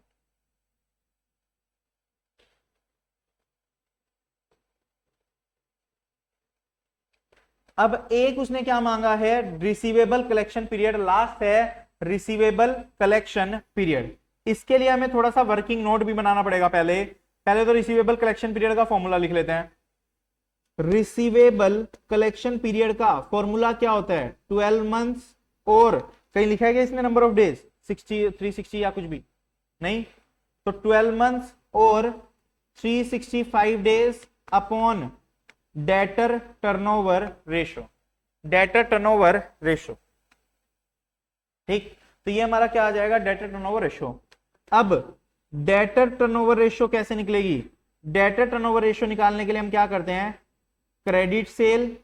अब एक उसने क्या मांगा है, रिसीवेबल कलेक्शन पीरियड, लास्ट है रिसीवेबल कलेक्शन पीरियड। इसके लिए हमें थोड़ा सा वर्किंग नोट भी बनाना पड़ेगा। पहले तो रिसीवेबल कलेक्शन पीरियड का फॉर्मूला लिख लेते हैं। रिसीवेबल कलेक्शन पीरियड का फॉर्मूला क्या होता है, 12 मंथ्स, और कहीं लिखा है क्या इसमें नंबर ऑफ डेज, 60 360 या कुछ भी नहीं, तो 12 मंथ्स और 365 days upon debtor turnover ratio, debtor turnover ratio. ठीक, तो ये हमारा क्या आ जाएगा, डेटर टर्नओवर रेशो। अब डेटर टर्नओवर रेशो कैसे निकलेगी, डेटर टर्नओवर रेशो निकालने के लिए हम क्या करते हैं, credit sale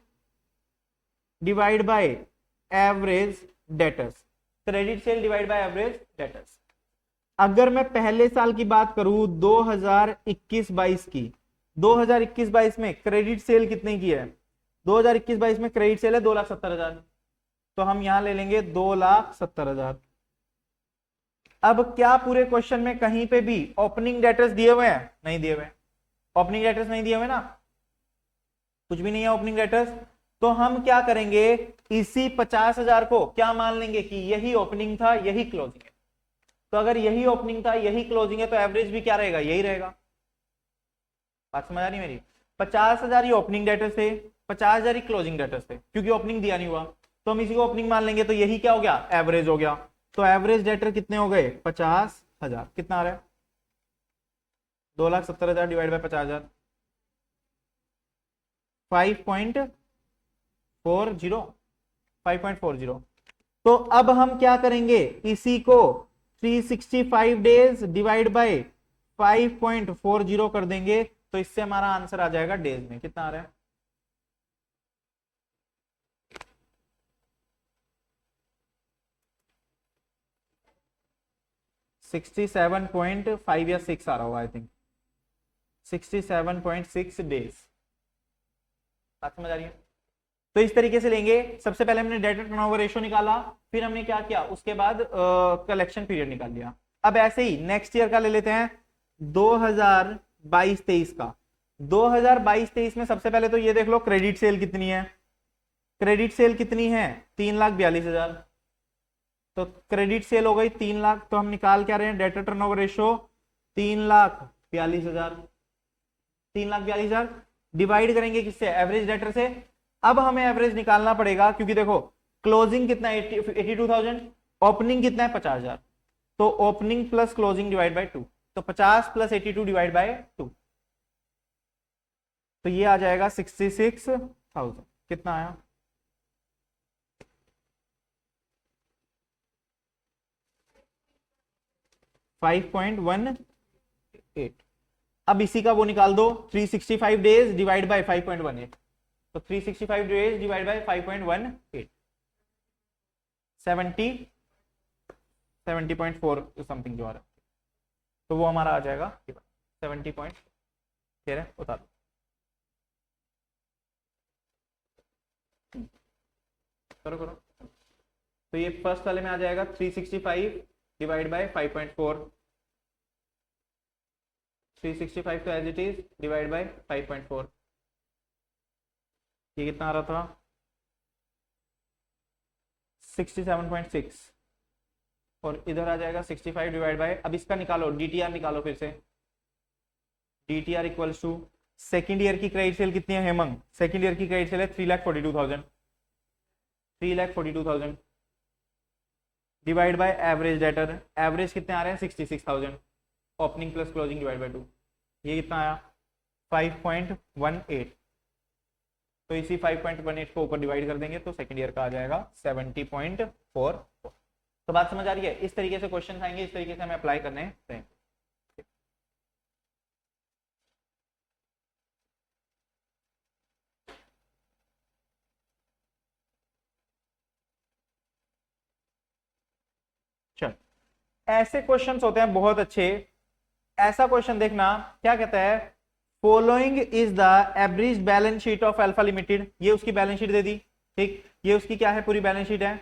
divide by average debtors, credit sale divide by average debtors. अगर मैं पहले साल की बात करूं 2021-22 की, 2021-22 में क्रेडिट सेल कितने की है, 2021-22 में क्रेडिट सेल है 2,70,000, तो हम यहां ले लेंगे 2,70,000। अब क्या पूरे क्वेश्चन में कहीं पे भी ओपनिंग डेटर्स दिए हुए हैं? नहीं दिए हुए। ओपनिंग डेटर्स नहीं दिए हुए ना, कुछ भी नहीं है ओपनिंग डेटर्स। तो हम क्या करेंगे, इसी 50,000 को क्या मान लेंगे कि यही ओपनिंग था, यही क्लोजिंग है। तो अगर यही ओपनिंग था, यही क्लोजिंग है, तो एवरेज भी क्या रहेगा, यही रहेगा। बात समझ आ रही मेरी? 50,000 ही ओपनिंग डेटर्स थे, 50,000 ही क्लोजिंग डेटर्स थे, क्योंकि ओपनिंग दिया नहीं हुआ, तो हम इसी को ओपनिंग मान लेंगे, तो यही क्या हो गया, एवरेज हो गया। तो एवरेज डेटर कितने हो गए, 50,000। कितना आ रहा है, 2,70,000 डिवाइड बाय 50,000, 5.40, 5.40। तो अब हम क्या करेंगे, इसी को 365 डेज डिवाइड बाय 5.40 कर देंगे, तो इससे हमारा आंसर आ जाएगा डेज में। कितना आ रहा है, 67.5 या 6 आ रहा होगा, आई थिंक 67.6 डेज। बात समझ आ रही है? तो इस तरीके से लेंगे। सबसे पहले हमने डेटर टर्नओवर रेशियो निकाला, फिर हमने क्या किया, उसके बाद कलेक्शन पीरियड निकाल लिया। अब ऐसे ही नेक्स्ट ईयर का ले लेते हैं, 2022-23 का। 2022-23 में सबसे पहले तो ये देख लो क्रेडिट सेल कितनी है। क्रेडिट सेल कितनी है, 3,42,000। तो क्रेडिट सेल हो गई 3 लाख, तो हम निकाल क्या रहे हैं, डेटर टर्नओवर रेशियो 3,42,000। 3,42,000 डिवाइड करेंगे किससे, एवरेज डेटर से। अब हमें एवरेज निकालना पड़ेगा, क्योंकि देखो क्लोजिंग कितना है 82,000, ओपनिंग कितना है 50,000, तो opening plus closing divide by 2, तो 50 प्लस 82 डिवाइड बाय 2, तो ये आ जाएगा 66,000। कितना आया, 5.18। अब इसी का वो निकाल दो, 365 डेज डिवाइड बाय 5.18, तो 365 डेज डिवाइड बाय 5.18, 70.4 समथिंग जो आ रहा है, तो वो हमारा आ जाएगा 70 पॉइंट। ठीक है, बता दो। करो करो, तो ये फर्स्ट वाले में आ जाएगा 365 डिवाइड बाय 5.4, 365 तो as it is divide by 5.4, ये कितना आ रहा था, 67.6, और इधर आ जाएगा 65 डिवाइड बाय, अब इसका निकालो, डीटीआर निकालो फिर से। DTR equals to second year की क्रेडिट सेल कितनी है हेमंग, सेकेंड ईयर की क्रेडिट सेल है 3,42,000, 3,42,000 divide by average debtor, average कितने आ रहे हैं 66,000, opening plus closing divide by 2, ये कितना आया 5.18, तो इसी 5.18 को ऊपर डिवाइड कर देंगे, तो सेकंड ईयर का आ जाएगा 70.4। तो बात समझ आ रही है? इस तरीके से क्वेश्चन आएंगे, इस तरीके से हमें अप्लाई करने हैं। चल, ऐसे क्वेश्चंस होते हैं बहुत अच्छे। ऐसा क्वेश्चन देखना, क्या कहता है, following is the average balance sheet of alpha limited, ये उसकी बैलेंस शीट दे दी, ठीक, ये उसकी क्या है, पूरी बैलेंस शीट है,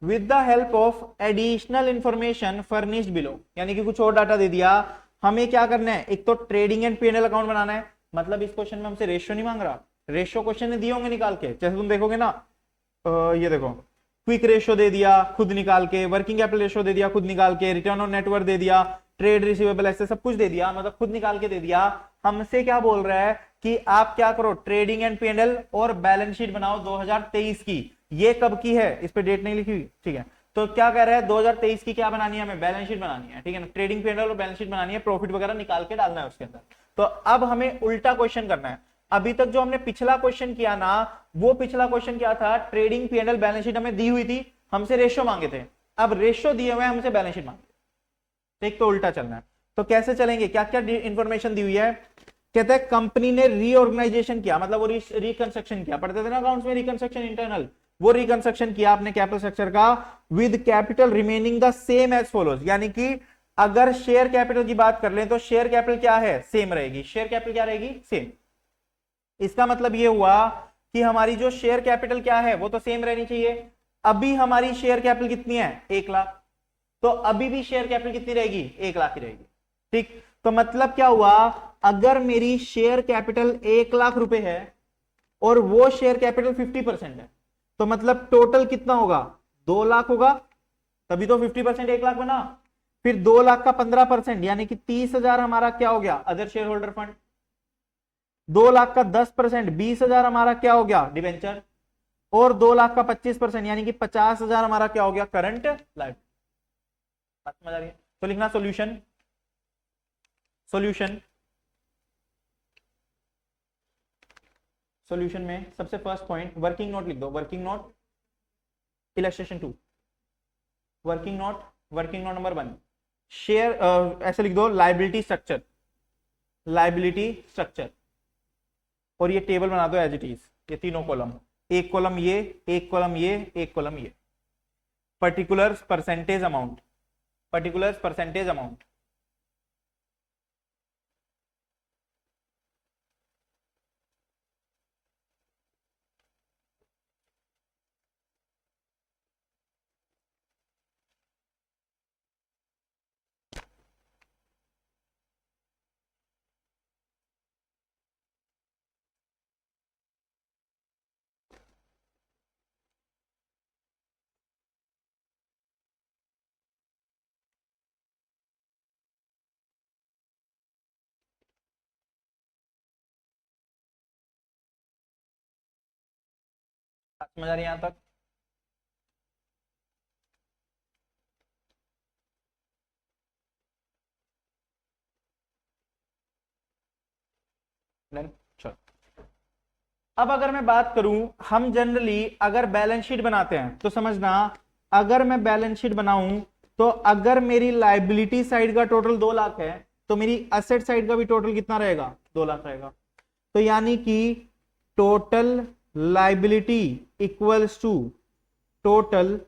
with the help of additional information furnished below, यानी कि कुछ और डाटा दे दिया। हमें क्या करना है, एक तो ट्रेडिंग एंड पीएनएल अकाउंट बनाना है, मतलब इस क्वेश्चन में हमसे रेशियो नहीं मांग रहा, रेशियो क्वेश्चन ने दिए होंगे निकाल के, जैसे तुम देखोगे ना, ये देखो क्विक रेशियो दे दिया खुद निकाल के, वर्किंग कैपिटल रेशियो दे दिया खुद निकाल के, रिटर्न ऑन नेटवर्थ दे दिया, ट्रेड रिसीवेबल, ऐसे सब कुछ दे दिया, मतलब खुद निकाल के दे दिया। हमसे क्या बोल रहा है कि आप क्या करो, ट्रेडिंग एंड पीएनएल और बैलेंस शीट बनाओ 2023 की। ये कब की है, इस पे डेट नहीं लिखी हुई, ठीक है, तो क्या कह रहा है 2023 की क्या बनानी है, हमें बैलेंस शीट बनानी है, ठीक है ना, ट्रेडिंग पीएनएल और बैलेंस शीट बनानी है, प्रॉफिट वगैरह निकाल के डालना है उसके अंदर। तो अब हमें उल्टा क्वेश्चन करना है। अभी तक जो हमने पिछला क्वेश्चन किया ना, वो पिछला क्वेश्चन क्या था, ट्रेडिंग पीएनएल बैलेंस शीट हमें दी हुई थी, हमसे रेशियो मांगे थे, अब रेशियो दिए हुए हमसे बैलेंस शीट मांगे, एक तो उल्टा चलना है। तो कैसे चलेंगे, क्या क्या इंफॉर्मेशन दी हुई है, कहते हैं कंपनी ने रीऑर्गेनाइजेशन किया, मतलब वो रिकंस्ट्रक्शन किया, पढ़ते थे ना अकाउंट्स में रिकंस्ट्रक्शन इंटरनल, वो रिकंस्ट्रक्शन किया आपने कैपिटल स्ट्रक्चर का, with capital remaining the same as follows, यानी कि अगर शेयर कैपिटल की बात कर लें तो शेयर कैपिटल क्या है, सेम रहेगी, शेयर कैपिटल क्या रहेगी, सेम। इसका मतलब ये हुआ कि हमारी जो शेयर कैपिटल क्या है वो तो सेम रहनी चाहिए। अभी हमारी शेयर कैपिटल कितनी है 1 लाख, तो अभी भी शेयर कैपिटल कितनी रहेगी 1 लाख ही रहेगी। ठीक, तो मतलब क्या हुआ, अगर मेरी शेयर कैपिटल 1 लाख रुपए है और वो शेयर कैपिटल 50% है, तो मतलब टोटल कितना होगा 2 लाख होगा, तभी तो 50% 1 लाख बना। फिर 2 लाख का 15% यानी कि 30,000 हमारा क्या हो गया other share holder fund. 2 lakh का 10% 20,000 हमारा क्या हो गया डिवेंचर, और 2 लाख का 25% यानी कि 50,000 हमारा क्या हो गया करंट लाइफ। समझ आ रही है? तो लिखना सॉल्यूशन, सॉल्यूशन सॉल्यूशन में सबसे फर्स्ट पॉइंट वर्किंग नोट लिख दो, working note illustration 2, working note, working note number 1 share, ऐसे लिख दो लाइबिलिटी स्ट्रक्चर, लाइबिलिटी स्ट्रक्चर, और ये टेबल बना दो एज इट इज, ये तीनों कॉलम, एक कॉलम ये, एक कॉलम ये, एक कॉलम ये, particulars percentage amount, particulars percentage amount, समझ आ रही है यहां तक? चलो, अब अगर मैं बात करूं, हम जनरली अगर बैलेंस शीट बनाते हैं तो समझना, अगर मैं बैलेंस शीट बनाऊं तो अगर मेरी लाइबिलिटी साइड का टोटल 2 लाख है तो मेरी असेट साइड का भी टोटल कितना रहेगा 2 लाख रहेगा। तो यानी कि total liability equals to total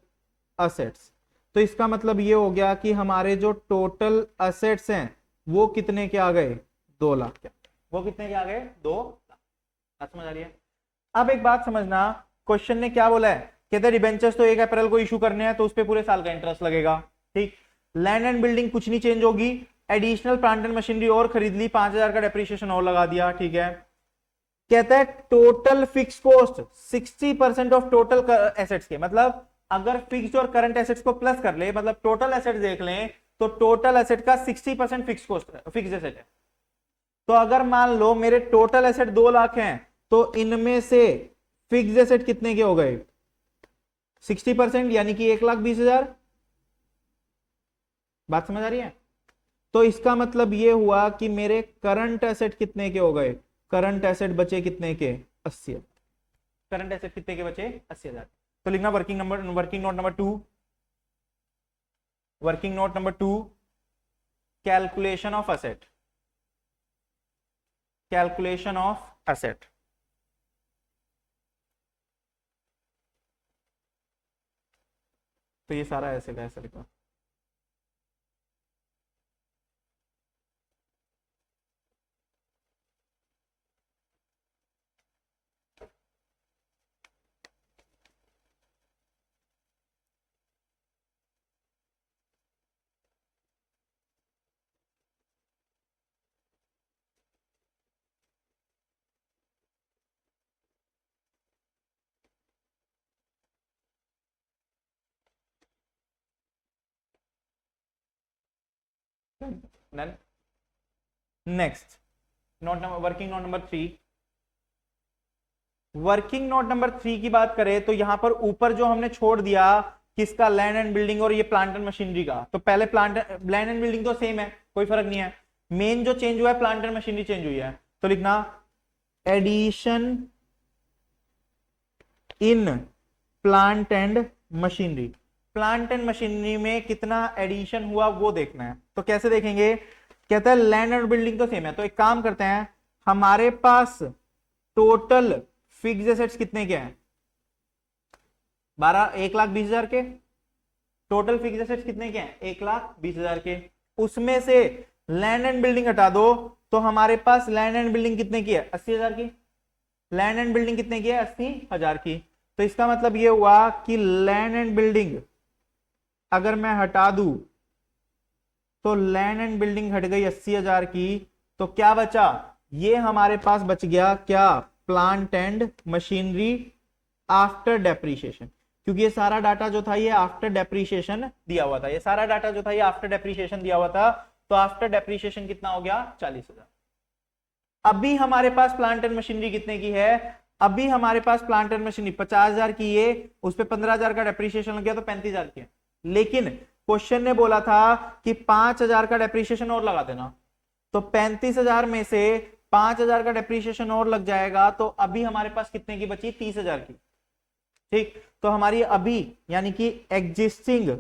assets. तो इसका मतलब ये हो गया कि हमारे जो टोटल असेट्स हैं वो कितने के आ गए 2 लाख के, वो कितने के आ गए 2 लाख। समझ आ रही है? अब एक बात समझना, क्वेश्चन ने क्या बोला है, कहते हैं डिबेंचर्स तो 1 अप्रैल को इशू करने हैं तो उस पर पूरे साल का इंटरेस्ट लगेगा। ठीक, लैंड एंड बिल्डिंग कुछ नहीं चेंज होगी, एडिशनल प्लांट एंड मशीनरी और खरीद ली, 5,000 का डेप्रिसिएशन और लगा दिया। ठीक है, कहता है total fix cost 60% of total assets के, मतलब अगर फिक्स्ड और करंट एसेट्स को प्लस कर ले, मतलब टोटल एसेट देख लें तो टोटल एसेट का 60% फिक्स कॉस्ट फिक्स एसेट है। तो अगर मान लो मेरे टोटल एसेट 2 लाख हैं तो इनमें से फिक्स एसेट कितने के हो गए 60%, यानी कि 1,20,000। बात समझ आ रही है? तो इसका मतलब ये हुआ कि मेरे करंट एसेट कितने के हो गए, करंट एसेट बचे कितने के 80,000, करंट एसेट कितने के बचे 80,000। तो लिखना working number, working note number 2, working note number 2 calculation of asset, calculation of asset. तो ये सारा ऐसे का ऐसे लिखा। Next note number, working note number 3, working note number 3 की बात करें तो यहां पर ऊपर जो हमने छोड़ दिया किसका, लैंड एंड बिल्डिंग और ये प्लांट एंड मशीनरी का, तो पहले प्लांट लैंड एंड बिल्डिंग तो सेम है, कोई फर्क नहीं है, मेन जो चेंज हुआ है प्लांट एंड मशीनरी चेंज हुई है। तो लिखना addition in plant and machinery, plant and machinery में कितना एडिशन हुआ वो देखना है। तो कैसे देखेंगे, कहता है लैंड एंड बिल्डिंग तो सेम है, तो एक काम करते हैं, हमारे पास टोटल फिक्स्ड एसेट्स कितने के हैं 1,20,000 के, टोटल फिक्स्ड एसेट्स कितने के हैं 1,20,000 के, उसमें से लैंड एंड बिल्डिंग हटा दो तो हमारे पास लैंड एंड बिल्डिंग कितने की है 80,000 की, लैंड एंड बिल्डिंग कितने की है 80,000 की। तो इसका मतलब ये हुआ कि लैंड एंड बिल्डिंग अगर मैं हटा दूं तो लैंड एंड बिल्डिंग हट गई 80,000 की, तो क्या बचा, ये हमारे पास बच गया क्या, plant and machinery after depreciation, क्योंकि ये सारा डाटा जो था ये आफ्टर डेप्रीशिएशन दिया हुआ था, ये सारा डाटा जो था ये आफ्टर डेप्रीशिएशन दिया हुआ था। तो आफ्टर डेप्रीशिएशन कितना हो गया, 40,000। अभी हमारे पास प्लांट एंड मशीनरी कितने की है, अभी हमारे पास प्लांट एंड मशीनरी 50,000 की है, उस पर 15,000 का डेप्रीशिएशन लग गया तो 35,000 की है। लेकिन क्वेश्चन ने बोला था कि 5,000 का डेप्रीशिएशन और लगा देना, तो 35,000 में से 5,000 का डेप्रीशिएशन और लग जाएगा, तो अभी हमारे पास कितने की बची, 30,000 की। ठीक, तो हमारी अभी यानी कि एग्जिस्टिंग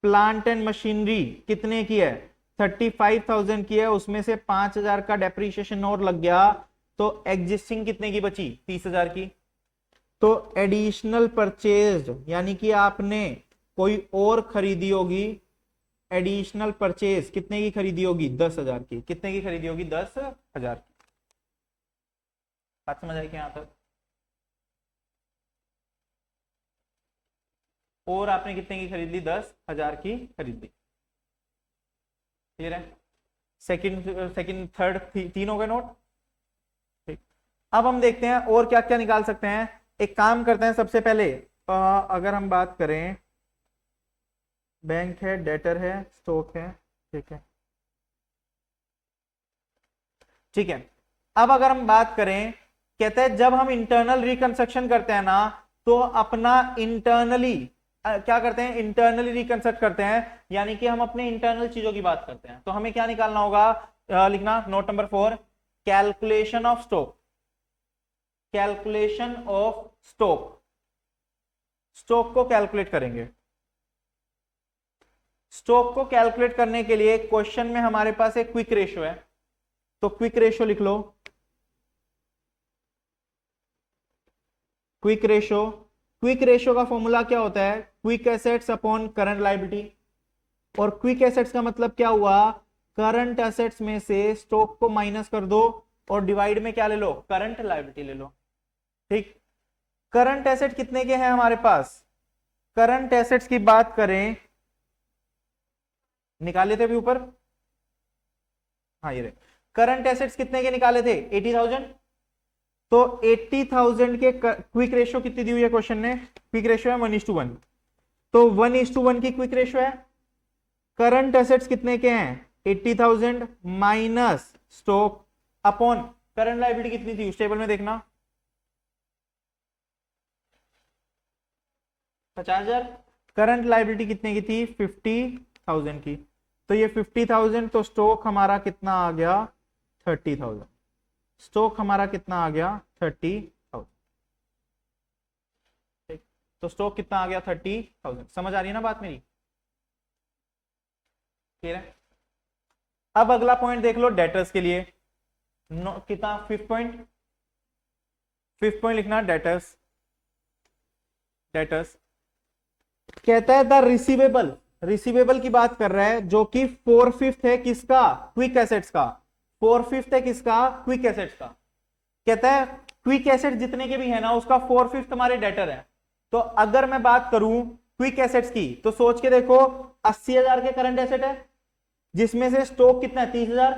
प्लांट एंड मशीनरी कितने की है, 35,000 की है, उसमें से 5,000 का डेप्रीशिएशन और लग गया, तो एग्जिस्टिंग कितने की बची, 30,000 की। तो एडिशनल परचेज यानी कि आपने कोई और खरीदी होगी, एडिशनल परचेज कितने की खरीदी होगी, 10,000 की। कितने की खरीदी होगी, 10,000 की। बात समझ आई क्या यहां तक, और आपने कितने की खरीद ली, 10,000 की खरीद ली। क्लियर है, सेकंड थर्ड तीन हो गए नोट। ठीक, अब हम देखते हैं और क्या क्या निकाल सकते हैं। एक काम करते हैं, सबसे पहले अगर हम बात करें, बैंक है, डेटर है, स्टॉक है, ठीक है, ठीक है। अब अगर हम बात करें, कहते हैं जब हम इंटरनल रिकंस्ट्रक्शन करते हैं ना, तो अपना इंटरनली क्या करते हैं, इंटरनली रिकंस्ट्रक्ट करते हैं, यानी कि हम अपने इंटरनल चीजों की बात करते हैं। तो हमें क्या निकालना होगा, लिखना note number 4, calculation of stock, calculation of stock, stock को कैलकुलेट करेंगे। स्टॉक को कैलकुलेट करने के लिए क्वेश्चन में हमारे पास एक क्विक रेशियो है, तो क्विक रेशियो लिख लो। क्विक रेशियो, क्विक रेशियो का फॉर्मूला क्या होता है, quick assets upon current liability. और क्विक एसेट्स का मतलब क्या हुआ, करंट एसेट्स में से स्टॉक को माइनस कर दो और डिवाइड में क्या ले लो, करंट लायबिलिटी ले लो। ठीक, करंट एसेट कितने के हैं हमारे पास, करंट एसेट्स की बात करें, निकाले थे अभी ऊपर, हाँ ये रहे, करंट एसेट्स कितने के निकाले थे, 80,000। तो 80,000 के क्विक रेशियो कितनी दी हुई है क्वेश्चन ने, क्विक रेशियो है 1:1, तो 1:1 की क्विक रेशियो है। करंट एसेट्स कितने के हैं, 80,000 minus stock upon current liability कितनी थी, उस टेबल में देखना 50,000, करंट लायबिलिटी कितने की थी, 50,000 की। तो ये 50,000, तो स्टॉक हमारा कितना आ गया, 30,000, स्टॉक हमारा कितना आ गया, 30,000। ठीक, तो स्टॉक कितना आ गया, 30,000। समझ आ रही है ना बात मेरी, क्लियर है। अब अगला पॉइंट देख लो डेटर्स के लिए, कितना, फिफ्थ पॉइंट, फिफ्थ पॉइंट लिखना डेटर्स। डेटर्स कहता है द रिसीवेबल, रिसीवेबल की बात कर रहा है, जो कि 4/5 है किसका, क्विक एसेट्स का, 4/5 है किसका, क्विक एसेट्स का। कहता है क्विक एसेट जितने के भी है ना, उसका 4/5 हमारे डेटर है। तो अगर मैं बात करूं क्विक एसेट्स की, तो सोच के देखो, 80,000 के करंट एसेट है, जिसमें से स्टॉक कितना है, 30,000,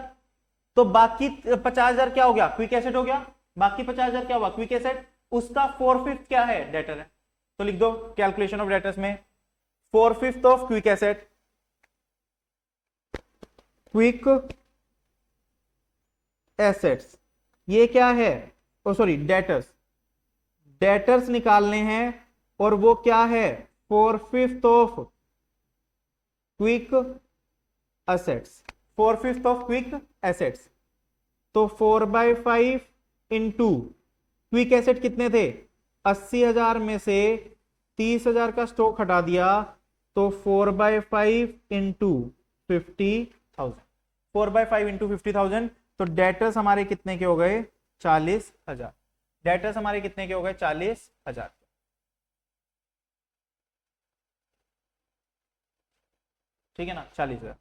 तो बाकी 50,000 क्या हो गया, क्विक एसेट हो गया, बाकी 50,000 क्या हुआ, क्विक एसेट, उसका 4/5 क्या है, डेटर है। तो लिख दो कैलकुलेशन ऑफ डेटर्स में, 4/5 of quick asset, quick assets, ये क्या है, ओ सॉरी डेटर्स, डेटर्स निकालने हैं, और वो क्या है, 4/5 of quick assets, 4/5 of quick assets. तो 4/5 इंटू क्विक एसेट कितने थे, 80,000 में से 30,000 का स्टॉक हटा दिया, तो 4/5 इंटू 50,000, 4/5 इंटू 50,000, तो डेटर्स हमारे कितने के हो गए, 40,000। डेटर्स हमारे कितने के हो गए, 40,000। ठीक है ना, 40,000।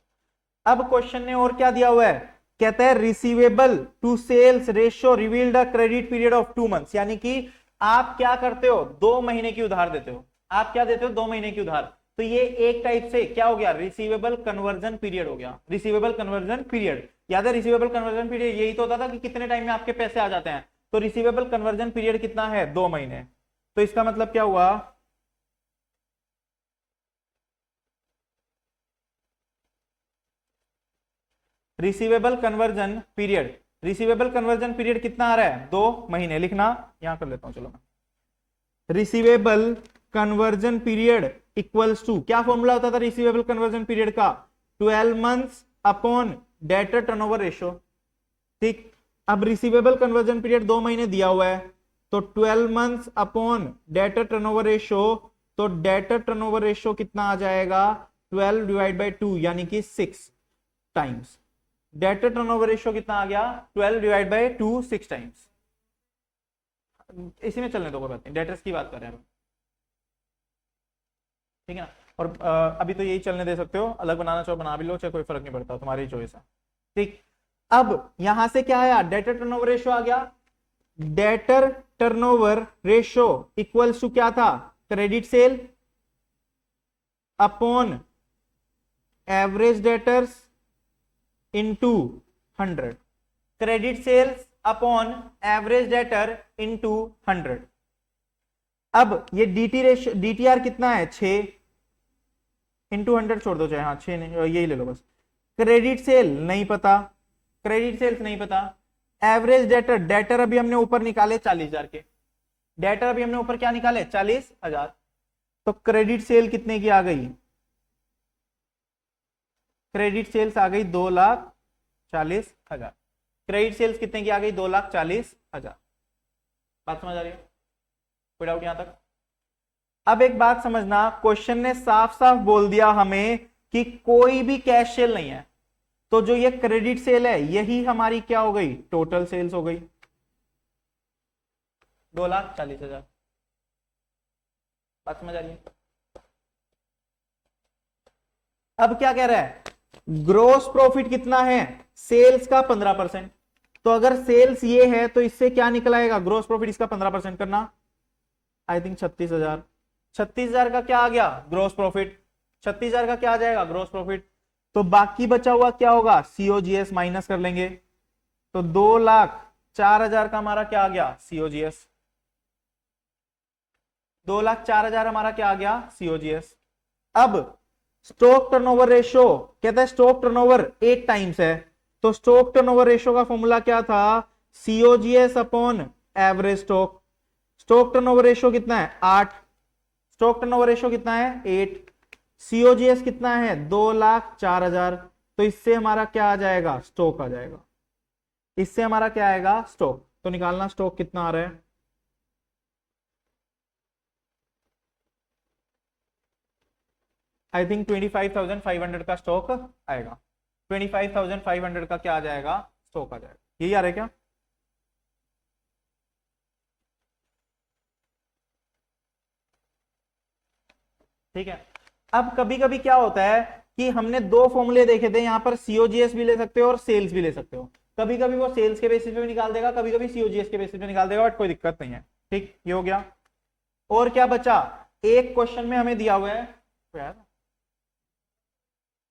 अब क्वेश्चन ने और क्या दिया हुआ है, कहता है receivable to sales ratio revealed a credit period of 2 months, यानी कि आप क्या करते हो, 2 महीने की उधार देते हो, आप क्या देते हो, 2 महीने की उधार, तो ये एक टाइप से क्या हो गया, रिसीवेबल कन्वर्जन पीरियड हो गया, रिसीवेबल कन्वर्जन पीरियड। याद है रिसीवेबल कन्वर्जन पीरियड यही तो होता था कि कितने टाइम में आपके पैसे आ जाते हैं, तो रिसीवेबल कन्वर्जन पीरियड कितना है, 2 महीने। तो इसका मतलब क्या हुआ, receivable conversion period, receivable conversion period कितना आ रहा है, 2 महीने। लिखना यहां कर लेता हूं, चलो मैं receivable conversion period equals to, क्या फॉर्मूला होता था रिसीवेबल कन्वर्जन पीरियड का, 12 months upon debtor turnover ratio. ठीक, अब रिसीवेबल कन्वर्जन पीरियड 2 महीने दिया हुआ है, तो 12 months upon debtor turnover ratio, तो डेटर टर्नओवर रेशियो कितना आ जाएगा, 12 डिवाइड बाई 2 यानी कि 6 टाइम्स। डेटर टर्नओवर रेशियो कितना आ गया, 12 डिवाइड बाई 2 6 टाइम्स। इसी में चलने दो, कोई बात नहीं, डेटर्स की बात कर रहे हैं, ठीक है ना। और अभी तो यही चलने दे सकते हो, अलग बनाना चाहो बना भी लो, चाहे कोई फर्क नहीं पड़ता, तुम्हारी चॉइस है। ठीक, अब यहां से क्या आया, डेटर टर्नओवर रेशियो आ गया, debtor turnover ratio equals to क्या था, credit sale upon average debtors into 100, credit sales upon average debtor into 100। अब ये डीटी रेशियो, डीटीआर कितना है, 6 इंटू 100 छोड़ दो, चाहे हाँ 6 नहीं, यही ले लो बस। क्रेडिट सेल नहीं पता, क्रेडिट सेल्स नहीं पता, एवरेज डेटर, डेटर अभी हमने ऊपर निकाले 40,000 के, डेटर अभी हमने ऊपर क्या निकाले 40,000, तो क्रेडिट सेल कितने की आ गई, क्रेडिट सेल्स आ गई 2,40,000, क्रेडिट सेल्स कितने की आ गई, 2,40,000। बात समझ आ रही है, कोई डाउट यहां तक। अब एक बात समझना, क्वेश्चन ने साफ साफ बोल दिया हमें कि कोई भी कैश सेल नहीं है, तो जो ये क्रेडिट सेल है यही हमारी क्या हो गई, टोटल सेल्स हो गई 2,40,000। बात समझ आ रही है। अब क्या कह रहा है, ग्रोस प्रॉफिट कितना है, सेल्स का 15%, तो अगर सेल्स ये है तो इससे क्या निकलाएगा, ग्रोस प्रॉफिट इसका 15% करना, आई थिंक 36,000, 36,000 का क्या आ गया, ग्रोस प्रॉफिट, 36,000 का क्या आ जाएगा, ग्रोस प्रॉफिट। तो बाकी बचा हुआ क्या होगा, सीओजीएस माइनस कर लेंगे, तो 2,04,000 का हमारा क्या आ गया, सीओजीएस, 2,04,000 हमारा क्या आ गया, सीओजीएस। अब स्टॉक टर्नओवर रेशियो, कहता है स्टॉक टर्नओवर 8 टाइम्स है, तो स्टॉक टर्नओवर रेशियो का फॉर्मूला क्या था, COGS upon average stock. Stock turnover ratio कितना है, 8, स्टॉक टर्नओवर रेशियो कितना है, 8, सीओजीएस कितना है, 2,04,000, तो इससे हमारा क्या आ जाएगा, स्टॉक आ जाएगा, इससे हमारा क्या आएगा, स्टॉक। तो निकालना स्टॉक कितना आ रहा है, आई थिंक 25,500 का स्टॉक आएगा, 25,500 का क्या आ जाएगा, स्टॉक आ जाएगा, यही आ रहा है क्या। ठीक है, अब कभी कभी क्या होता है कि हमने दो फॉर्मूले देखे थे, यहां पर सीओजीएस भी ले सकते हो और सेल्स भी ले सकते हो, कभी कभी वो सेल्स के बेसिस पे भी निकाल देगा, कभी कभी सीओजीएस के बेसिस पे निकाल देगा, बट कोई दिक्कत नहीं है। ठीक, ये हो गया। और क्या बचा, एक क्वेश्चन में हमें दिया हुआ है यार,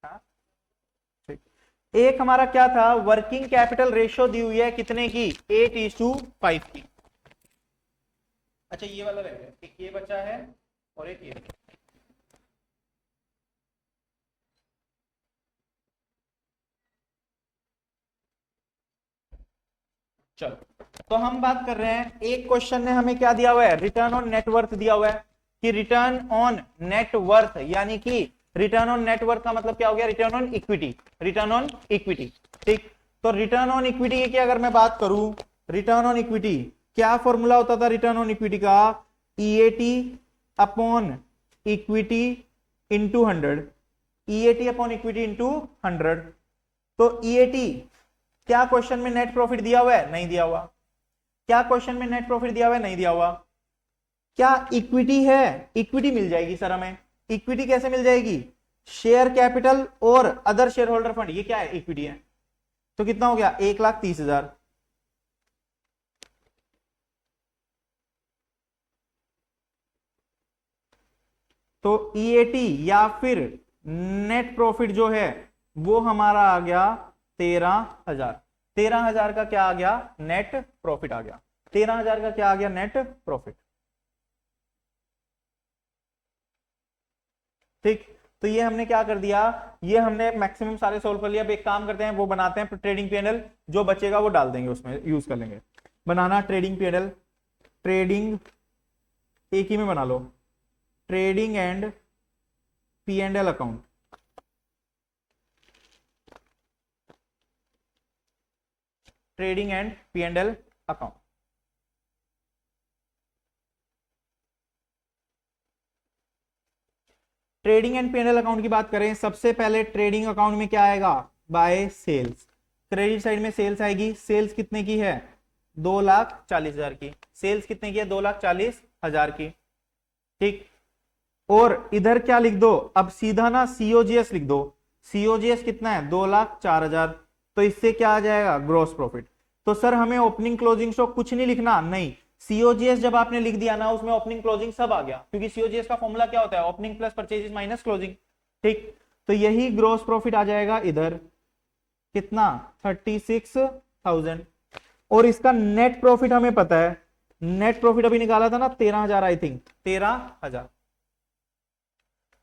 हाँ? ठीक, एक हमारा क्या था, वर्किंग कैपिटल रेशियो दी हुई है कितने की, 8:5 की। अच्छा ये वाला रह गया, एक ये बचा है और एक ये। चलो, तो हम बात कर रहे हैं, एक क्वेश्चन ने हमें क्या दिया हुआ है, रिटर्न ऑन नेटवर्थ दिया हुआ है, कि रिटर्न ऑन नेटवर्थ, यानी कि रिटर्न ऑन नेटवर्थ का मतलब क्या हो गया, return on equity, return on equity. ठीक, तो रिटर्न ऑन इक्विटी की अगर मैं बात करूं, रिटर्न ऑन इक्विटी क्या फॉर्मूला होता था रिटर्न ऑन इक्विटी का, EAT upon equity into 100, EAT upon equity into 100। तो ईएटी क्या क्वेश्चन में नेट प्रॉफिट दिया हुआ है, नहीं दिया हुआ, क्या क्वेश्चन में नेट प्रॉफिट दिया हुआ है, नहीं दिया हुआ, क्या इक्विटी है, इक्विटी मिल जाएगी सर हमें, इक्विटी कैसे मिल जाएगी, शेयर कैपिटल और अदर शेयर होल्डर फंड, ये क्या है, इक्विटी है। तो कितना हो गया, 1,30,000, तो ईएटी या फिर नेट प्रॉफिट जो है वो हमारा आ गया 13,000। 13,000 का क्या आ गया? नेट प्रॉफिट आ गया। 13,000 का क्या आ गया? Net profit. ठीक, तो ये हमने क्या कर दिया, ये हमने मैक्सिमम सारे सोल्व कर लिया। अब एक काम करते हैं, वो बनाते हैं ट्रेडिंग पीएनएल, जो बचेगा वो डाल देंगे उसमें, यूज कर लेंगे। बनाना ट्रेडिंग पीएनएल, ट्रेडिंग एक ही में बना लो, trading and PNL account. Trading and PNL account. Trading and PNL account की बात करें, सबसे पहले ट्रेडिंग अकाउंट में क्या आएगा? By sales. क्रेडिट साइड में सेल्स आएगी। सेल्स कितने की है? 2,40,000 की। सेल्स कितने की है? 2,40,000 की। ठीक, और इधर क्या लिख दो अब सीधा ना, सीओजीएस लिख दो। सीओजीएस कितना है? 2,04,000। तो इससे क्या आ जाएगा? Gross profit. तो सर हमें ओपनिंग क्लोजिंग स्टॉक कुछ नहीं लिखना, नहीं, सीओजीएस जब आपने लिख दिया ना, उसमें ओपनिंग क्लोजिंग सब आ गया, क्योंकि सीओजीएस का फॉर्मूला क्या होता है? Opening plus purchases minus closing. ठीक, तो यही ग्रॉस प्रॉफिट आ जाएगा इधर, कितना? 36,000। और इसका नेट प्रॉफिट हमें पता है, नेट प्रॉफिट अभी निकाला था ना 13,000, आई थिंक 13,000।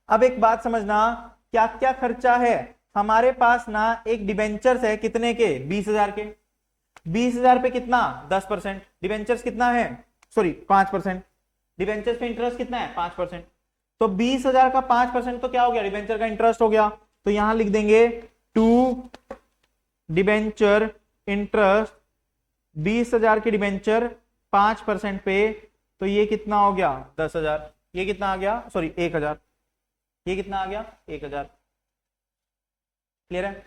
अब एक बात समझना, क्या क्या खर्चा है हमारे पास ना, एक डिबेंचर्स है कितने के? 20,000 के। 20,000 पे कितना? 10%। डिबेंचर्स कितना है? सॉरी 5%। डिबेंचर्स पे इंटरेस्ट कितना है? 5%। तो 20,000 का 5% तो क्या हो गया? डिबेंचर का इंटरेस्ट हो गया। तो यहां लिख देंगे टू डिबेंचर इंटरेस्ट, 20,000 की डिबेंचर 5% पे, तो ये कितना हो गया? 10,000। ये कितना आ गया? सॉरी 1,000। ये कितना आ गया? 1,000। क्लियर है?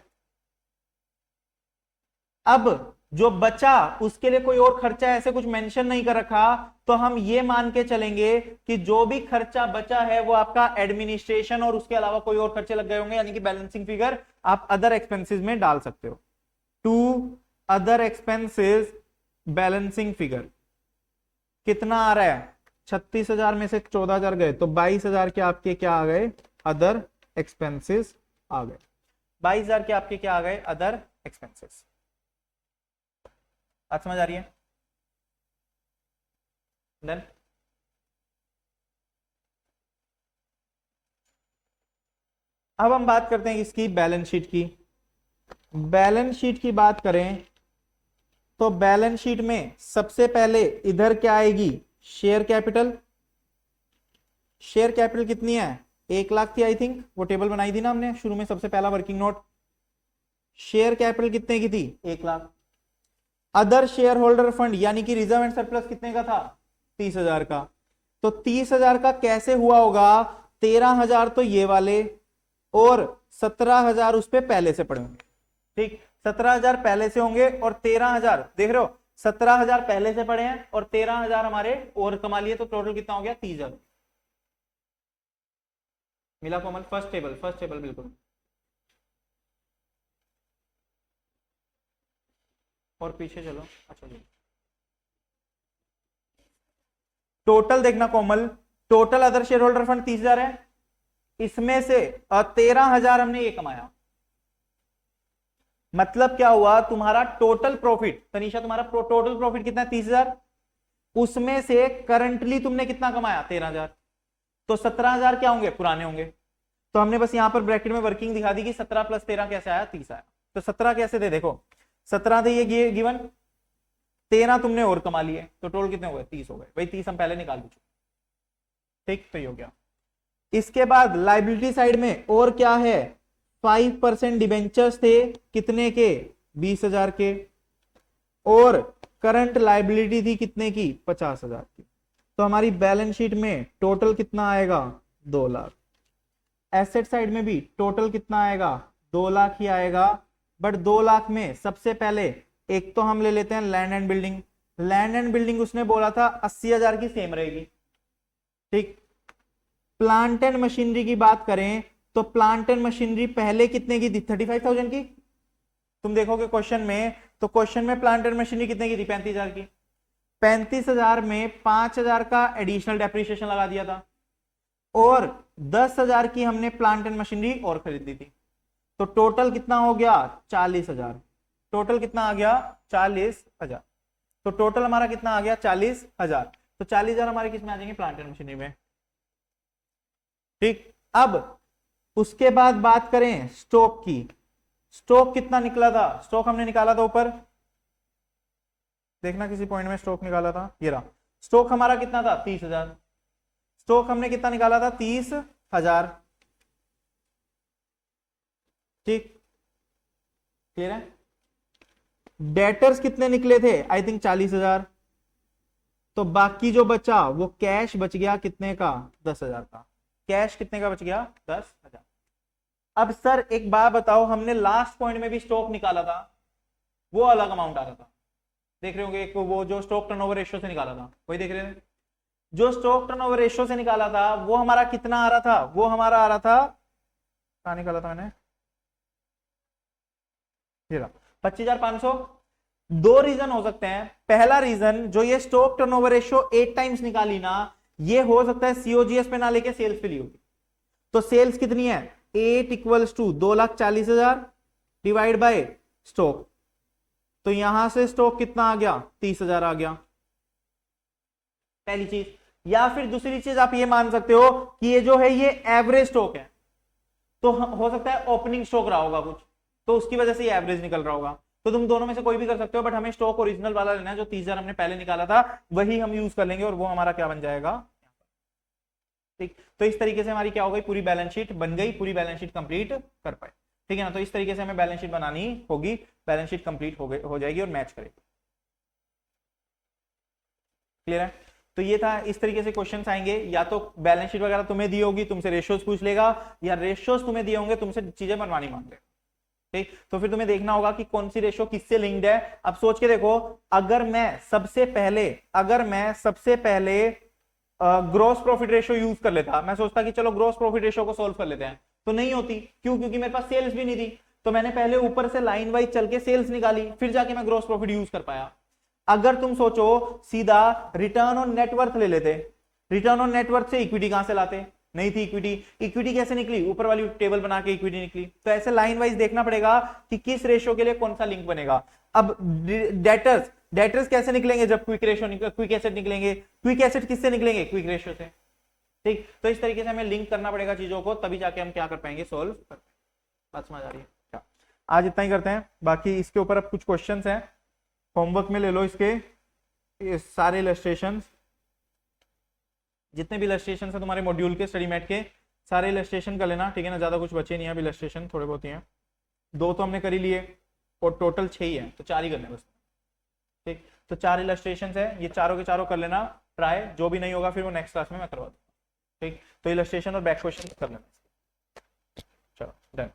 अब जो बचा उसके लिए कोई और खर्चा ऐसे कुछ मेंशन नहीं कर रखा, तो हम ये मान के चलेंगे कि जो भी खर्चा बचा है वो आपका एडमिनिस्ट्रेशन और उसके अलावा कोई और खर्चे लग गए होंगे, यानी कि बैलेंसिंग फिगर आप अदर एक्सपेंसेस में डाल सकते हो। To other expenses balancing figure कितना आ रहा है? 36,000 में से 14,000 गए तो 22,000 के आपके क्या आ गए? अदर एक्सपेंसेस आ गए। 22,000 के आपके क्या आ गए? Other expenses. बात समझ आ रही है? देन अब हम बात करते हैं इसकी बैलेंस शीट की। बैलेंस शीट की बात करें तो बैलेंस शीट में सबसे पहले इधर क्या आएगी? Share capital. शेयर कैपिटल कितनी है? 1,00,000 थी आई थिंक, वो टेबल बनाई थी ना हमने शुरू में, सबसे पहला वर्किंग नोट। शेयर कैपिटल कितने की थी? 1,00,000। अदर शेयर होल्डर फंड यानी कि रिजर्व एंड सरप्लस कितने का था? 30,000 का। तो 30,000 का कैसे हुआ होगा? 13,000 तो ये वाले और 17,000 उस पे पहले से पड़े होंगे। ठीक, 17,000 पहले से होंगे और 13,000 देख रहे हो, 17,000 पहले से पड़े हैं और 13,000 हमारे और कमा लिए, तो टोटल कितना हो गया? 30,000। मिला Komal? First table, first table बिल्कुल। और पीछे चलो। अच्छा जी, टोटल देखना Komal, total other share holder fund 30,000 है, इसमें से 13,000 हमने ये कमाया। मतलब क्या हुआ? तुम्हारा टोटल प्रॉफिट, तनीषा तुम्हारा टोटल प्रॉफिट कितना है? 30,000। उसमें से करंटली तुमने कितना कमाया? 13,000। तो 17,000 क्या होंगे? पुराने होंगे। तो हमने बस यहां पर ब्रैकेट में वर्किंग दिखा दी कि 17 + 13 कैसे आया? 30 आया। तो 17 कैसे थे? देखो 17 थे ये गिवन, 13 तुमने और कमा लिए, तो टोटल कितने हो गए? 30 हो गए। भाई 30 हम पहले निकाल चुके। ठीक, तो ये हो गया। इसके बाद लाइबिलिटी साइड में और क्या है? 5% डिबेंचर्स थे, कितने के? 20,000 के। और करंट लाइबिलिटी थी कितने की? 50,000 की। तो हमारी बैलेंस शीट में टोटल कितना आएगा? 2,00,000। एसेट साइड में भी टोटल कितना आएगा? 2,00,000 ही आएगा। बट 2,00,000 में सबसे पहले एक तो हम ले लेते हैं land and building. Land and building उसने बोला था 80,000 की सेम रहेगी। ठीक, प्लांट एंड मशीनरी की बात करें तो प्लांट एंड मशीनरी पहले कितने की थी? 35,000 की। तुम देखोगे क्वेश्चन में, तो क्वेश्चन में प्लांट एंड मशीनरी कितने की थी? 35,000 की। 35,000 में 5,000 का एडिशनल डेप्रिसिएशन लगा दिया था। और 10,000 की हमने प्लांट एंड मशीनरी और खरीद ली थी। तो टोटल कितना हो गया? 40,000। टोटल कितना आ गया? 40,000। तो टोटल हमारा कितना आ गया? 40,000। तो 40,000 हमारे किस में आ जाएंगे? प्लांट एंड मशीनरी में। ठीक, अब उसके बाद बात करें स्टॉक की। स्टॉक कितना निकला था? स्टॉक हमने निकाला था ऊपर, देखना किसी पॉइंट में स्टॉक निकाला था, ये रहा। स्टॉक हमारा कितना था? 30,000। स्टॉक हमने कितना निकाला था? 30,000। ठीक, क्लियर है? डेटर्स कितने निकले थे? I think 40,000। तो बाकी जो बचा वो कैश बच गया कितने का? 10,000 का। कैश कितने का बच गया? 10,000। अब सर एक बात बताओ, हमने लास्ट पॉइंट में भी स्टॉक निकाला था, वो अलग अमाउंट आ रहा था, देख रहे होंगे, वो जो स्टॉक टर्नओवर रेशियो से निकाला था वही देख रहे थे। जो स्टॉक टर्नओवर रेशियो से निकाला था वो हमारा कितना आ रहा था? वो हमारा आ रहा था, कहां निकाला था मैंने, 25,500। दो रीजन हो सकते हैं। पहला रीजन, जो ये स्टॉक टर्नओवर रेशियो 8 टाइम्स निकाली ना, ये हो सकता है सीओजीएस पे ना लेके सेल्स पे ली होगी। तो सेल्स कितनी है? 8 equals to 2,40,000 divide by stock. तो यहां से स्टॉक कितना आ गया? 30,000 आ गया, पहली चीज। या फिर दूसरी चीज आप ये मान सकते हो कि ये जो है ये एवरेज स्टॉक है, तो हो सकता है ओपनिंग स्टॉक रहा होगा कुछ, तो उसकी वजह से ये एवरेज निकल रहा होगा। तो तुम दोनों में से कोई भी कर सकते हो, बट हमें स्टॉक ओरिजिनल वाला लेना है, जो 30,000 हमने पहले निकाला था वही हम यूज कर लेंगे, और वो हमारा क्या बन जाएगा? ठीक, तो इस तरीके से हमारी क्या हो गई? पूरी बैलेंस शीट बन गई, पूरी बैलेंस शीट कंप्लीट कर पाए। ठीक है ना? तो इस तरीके से हमें बैलेंस शीट बनानी होगी, बैलेंस शीट कंप्लीट हो जाएगी और मैच करेगी। क्लियर है? तो ये था, इस तरीके से क्वेश्चंस आएंगे, या तो बैलेंस शीट वगैरह तुम्हें दी होगी, तुमसे रेशियोज पूछ लेगा, या रेशियोज तुम्हें दिए होंगे, तुमसे चीजें बनवानी मांग लेगा। ठीक, तो फिर तुम्हें देखना होगा कि कौन सी रेशियो किससे लिंक्ड है। अब सोच के देखो, अगर मैं सबसे पहले ग्रोस प्रॉफिट रेशियो यूज कर लेता, मैं सोचता कि चलो ग्रोस प्रॉफिट रेशियो को सोल्व कर लेते हैं, तो नहीं होती। क्यों? क्योंकि मेरे पास सेल्स भी नहीं थी। तो मैंने पहले ऊपर से लाइन वाइज चल के सेल्स निकाली, फिर जाके मैं ग्रोस प्रॉफिट यूज कर पाया। अगर तुम सोचो सीधा रिटर्न ऑन नेटवर्थ ले लेते, रिटर्न ऑन नेटवर्थ से इक्विटी कहां से लाते? नहीं थी इक्विटी। इक्विटी कैसे निकली? ऊपर वाली टेबल बना के इक्विटी निकली। तो ऐसे लाइन वाइज देखना पड़ेगा कि किस रेशियो के लिए कौन सा लिंक बनेगा। अब डेटर्स कैसे निकलेंगे? जब क्विक एसेट निकलेंगे। क्विक एसेट किससे निकलेंगे? क्विक रेशियो से। ठीक, तो इस तरीके से हमें लिंक करना पड़ेगा चीजों को, तभी जाके हम क्या कर पाएंगे? सोल्व कर पाएंगे। बात समझ आ रही है क्या? आज इतना ही करते हैं, बाकी इसके ऊपर अब कुछ क्वेश्चंस हैं, होमवर्क में ले लो इसके, ये सारे इलस्ट्रेशंस, जितने भी इलस्ट्रेशन है तुम्हारे मॉड्यूल के, स्टडी मैट के, सारे इलस्ट्रेशन कर लेना। ठीक है ना? ज्यादा कुछ बचे नहीं है, इलस्ट्रेशन थोड़े बहुत ही हैं, 2 तो हमने कर ही लिए और टोटल 6 ही है, तो 4 ही करने बस। ठीक, तो 4 इलस्ट्रेशन है, ये चारों के चारों कर लेना ट्राई, जो भी नहीं होगा फिर वो नेक्स्ट क्लास में मैं करवा दूंगा। ठीक, तो इलस्ट्रेशन और बैक क्वेश्चन कर लेना। चलो डन।